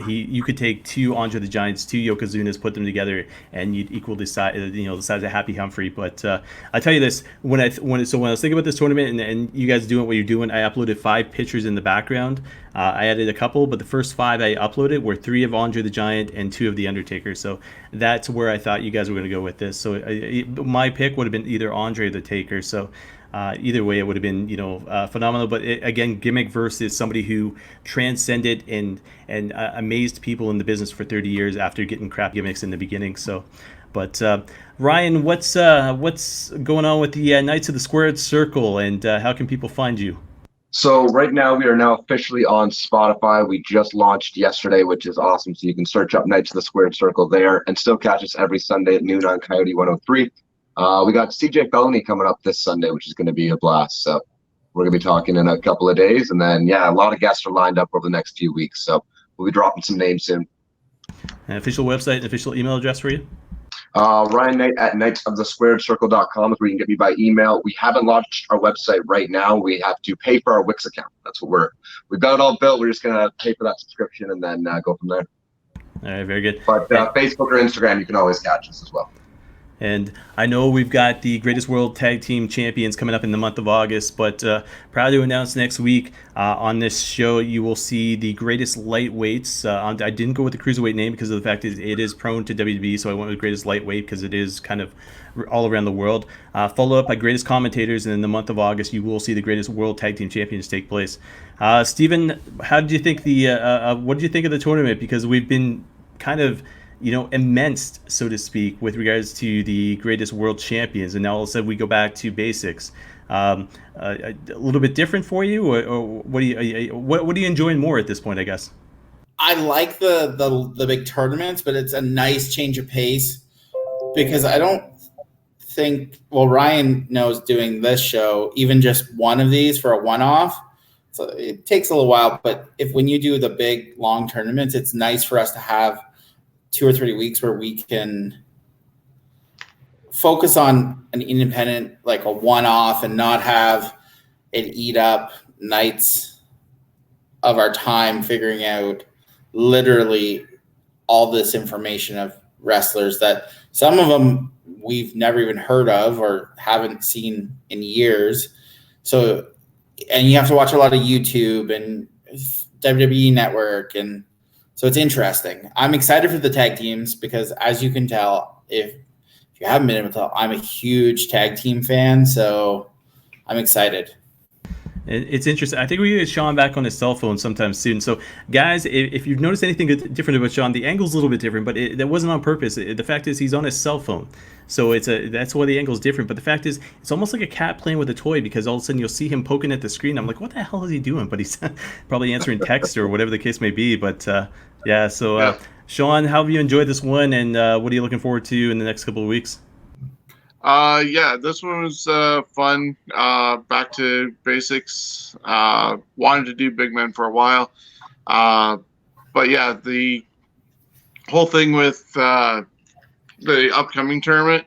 E: you could take 2 Andre the Giants, 2 Yokozunas, put them together, and you'd equal the size, the size of Happy Humphrey. But I tell you this: when I was thinking about this tournament and you guys doing what you're doing, I uploaded 5 pictures in the background. I added a couple, but the first 5 I uploaded were 3 of Andre the Giant and 2 of the Undertaker. So that's where I thought you guys were going to go with this. So my pick would have been either Andre or the Taker. So. Either way, it would have been, phenomenal. But again, gimmick versus somebody who transcended and amazed people in the business for 30 years after getting crap gimmicks in the beginning. So, but Ryan, what's going on with the Knights of the Squared Circle, and how can people find you?
C: So right now we are now officially on Spotify. We just launched yesterday, which is awesome. So you can search up Knights of the Squared Circle there and still catch us every Sunday at noon on Coyote 103. We got CJ Maloney coming up this Sunday, which is going to be a blast. So we're going to be talking in a couple of days. And then, a lot of guests are lined up over the next few weeks. So we'll be dropping some names soon.
E: An official website and official email address for you?
C: Ryan Knight at knightsofthesquaredcircle.com is where you can get me by email. We haven't launched our website right now. We have to pay for our Wix account. That's what we've got it all built. We're just going to pay for that subscription and then go from there.
E: All right, very good.
C: But Facebook or Instagram, you can always catch us as well.
E: And I know we've got the Greatest World Tag Team Champions coming up in the month of August, but proud to announce next week on this show you will see the greatest lightweights. I didn't go with the cruiserweight name because of the fact that it is prone to WWE, so I went with greatest lightweight because it is kind of all around the world. Followed up by greatest commentators, and in the month of August you will see the Greatest World Tag Team Champions take place. Steven, how did you think what did you think of the tournament? Because we've been kind of immense, so to speak, with regards to the greatest world champions, and now all of a sudden we go back to basics. A little bit different for you, or what are you enjoying more at this point, I guess?
B: I like the big tournaments, but it's a nice change of pace because I don't think, Ryan knows doing this show, even just one of these for a one-off, so it takes a little while, but when you do the big long tournaments, it's nice for us to have 2 or 3 weeks where we can focus on an independent, like a one-off, and not have it eat up nights of our time figuring out literally all this information of wrestlers that some of them we've never even heard of or haven't seen in years. So, and you have to watch a lot of YouTube and WWE Network, and so it's interesting. I'm excited for the tag teams because, as you can tell, if you haven't been able to tell, I'm a huge tag team fan, so I'm excited.
E: It's interesting. I think we get Shawn back on his cell phone sometime soon. So, guys, if you've noticed anything different about Shawn, the angle's a little bit different, but that wasn't on purpose. The fact is he's on his cell phone. So that's why the angle's different. But the fact is, it's almost like a cat playing with a toy because all of a sudden you'll see him poking at the screen. I'm like, what the hell is he doing? But he's probably answering text or whatever the case may be. But, Shawn, how have you enjoyed this one, and what are you looking forward to in the next couple of weeks?
A: This one was fun. Back to basics. Wanted to do big men for a while. But yeah, the whole thing with the upcoming tournament,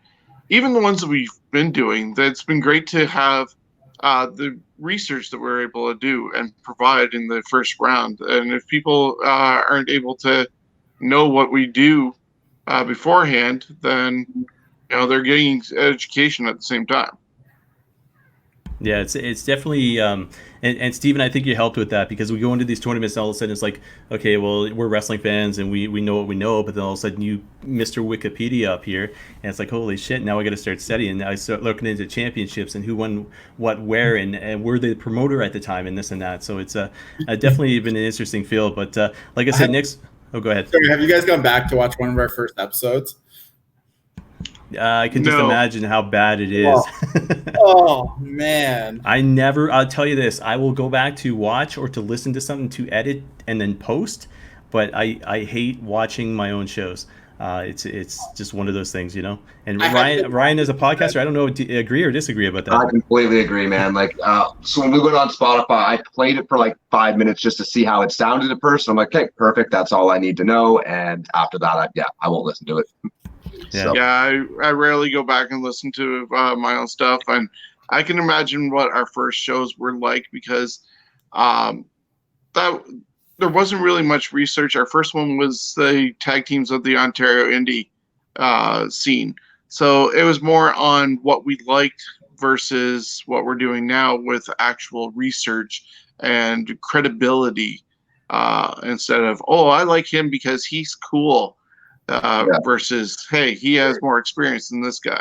A: even the ones that we've been doing, that's been great to have the research that we're able to do and provide in the first round. And if people aren't able to know what we do beforehand, then they're getting education at the same time.
E: Yeah, it's definitely and Steven, I think you helped with that, because we go into these tournaments and all of a sudden it's like, okay, well, we're wrestling fans and we know what we know, but then all of a sudden you Mr. Wikipedia up here, and it's like, holy shit, now I got to start studying. I start looking into championships and who won what where, and were the promoter at the time and this and that. So it's definitely been an interesting field. But like I said, next, go ahead.
B: Sorry, have you guys gone back to watch one of our first episodes?
E: I can just imagine how bad it is.
B: Oh man.
E: I'll tell you this, I will go back to watch or to listen to something to edit and then post, but I hate watching my own shows. It's just one of those things, And Ryan as a podcaster, I don't know, do you agree or disagree about that?
C: I completely agree, man. Like, so when we went on Spotify, I played it for like 5 minutes just to see how it sounded at first. I'm like, okay, perfect. That's all I need to know. And after that, I won't listen to it.
E: Yeah,
C: So.
A: I rarely go back and listen to my own stuff, and I can imagine what our first shows were like, because that there wasn't really much research. Our first one was the tag teams of the Ontario indie scene, so it was more on what we liked versus what we're doing now with actual research and credibility, instead of, oh, I like him because he's cool. Versus, hey, he has more experience than this guy.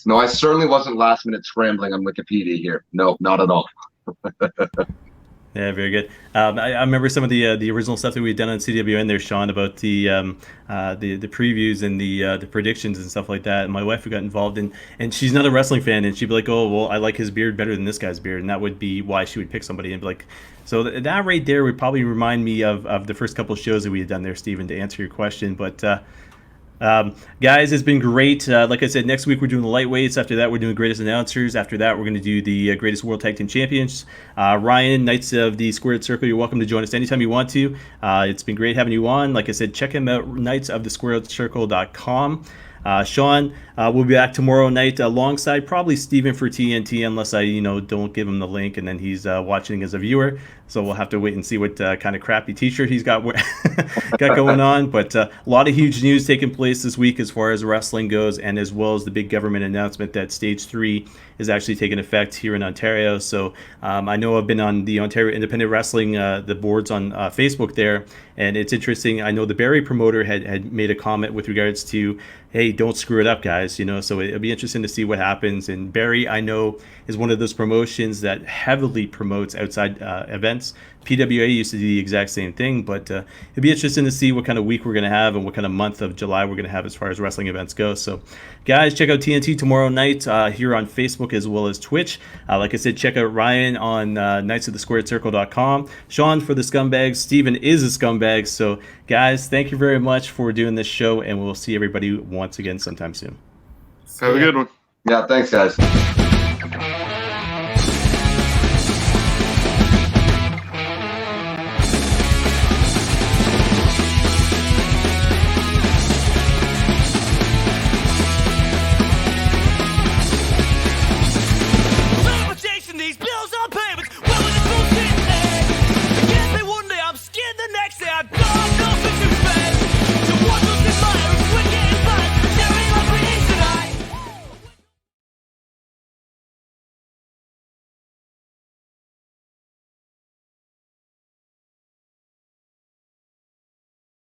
C: No, I certainly wasn't last minute scrambling on Wikipedia here. No, not at all.
E: Yeah, very good. I remember some of the original stuff that we had done on CWN there, Shawn, about the previews and the predictions and stuff like that. And my wife got involved in, and she's not a wrestling fan, and she'd be like, oh, well, I like his beard better than this guy's beard, and that would be why she would pick somebody and be like, so that right there would probably remind me of the first couple of shows that we had done there, Steven, to answer your question. But guys, it's been great. Like I said, next week we're doing the lightweights. After that, we're doing greatest announcers. After that, we're going to do the greatest World Tag Team Champions. Ryan, Knights of the Squared Circle, you're welcome to join us anytime you want to. It's been great having you on. Like I said, check him out, knightsofthesquaredcircle.com. Shawn, we'll be back tomorrow night alongside probably Steven for TNT, unless I don't give him the link and then he's watching as a viewer. So we'll have to wait and see what kind of crappy t-shirt he's got going on. But a lot of huge news taking place this week as far as wrestling goes, and as well as the big government announcement that Stage 3 is actually taking effect here in Ontario. So I know I've been on the Ontario Independent Wrestling, the boards on Facebook there, and it's interesting. I know the Barrie promoter had made a comment with regards to, hey, don't screw it up, guys. So it'll be interesting to see what happens. And Barrie, I know, is one of those promotions that heavily promotes outside events. PWA used to do the exact same thing, but it'd be interesting to see what kind of week we're going to have and what kind of month of July we're going to have as far as wrestling events go. So, guys, check out TNT tomorrow night here on Facebook as well as Twitch. Like I said, check out Ryan on knightsofthesquaredcircle.com. Shawn for the Scumbags. Steven is a scumbag. So, guys, thank you very much for doing this show, and we'll see everybody once again sometime soon.
A: Have a good one.
C: Yeah, thanks, guys.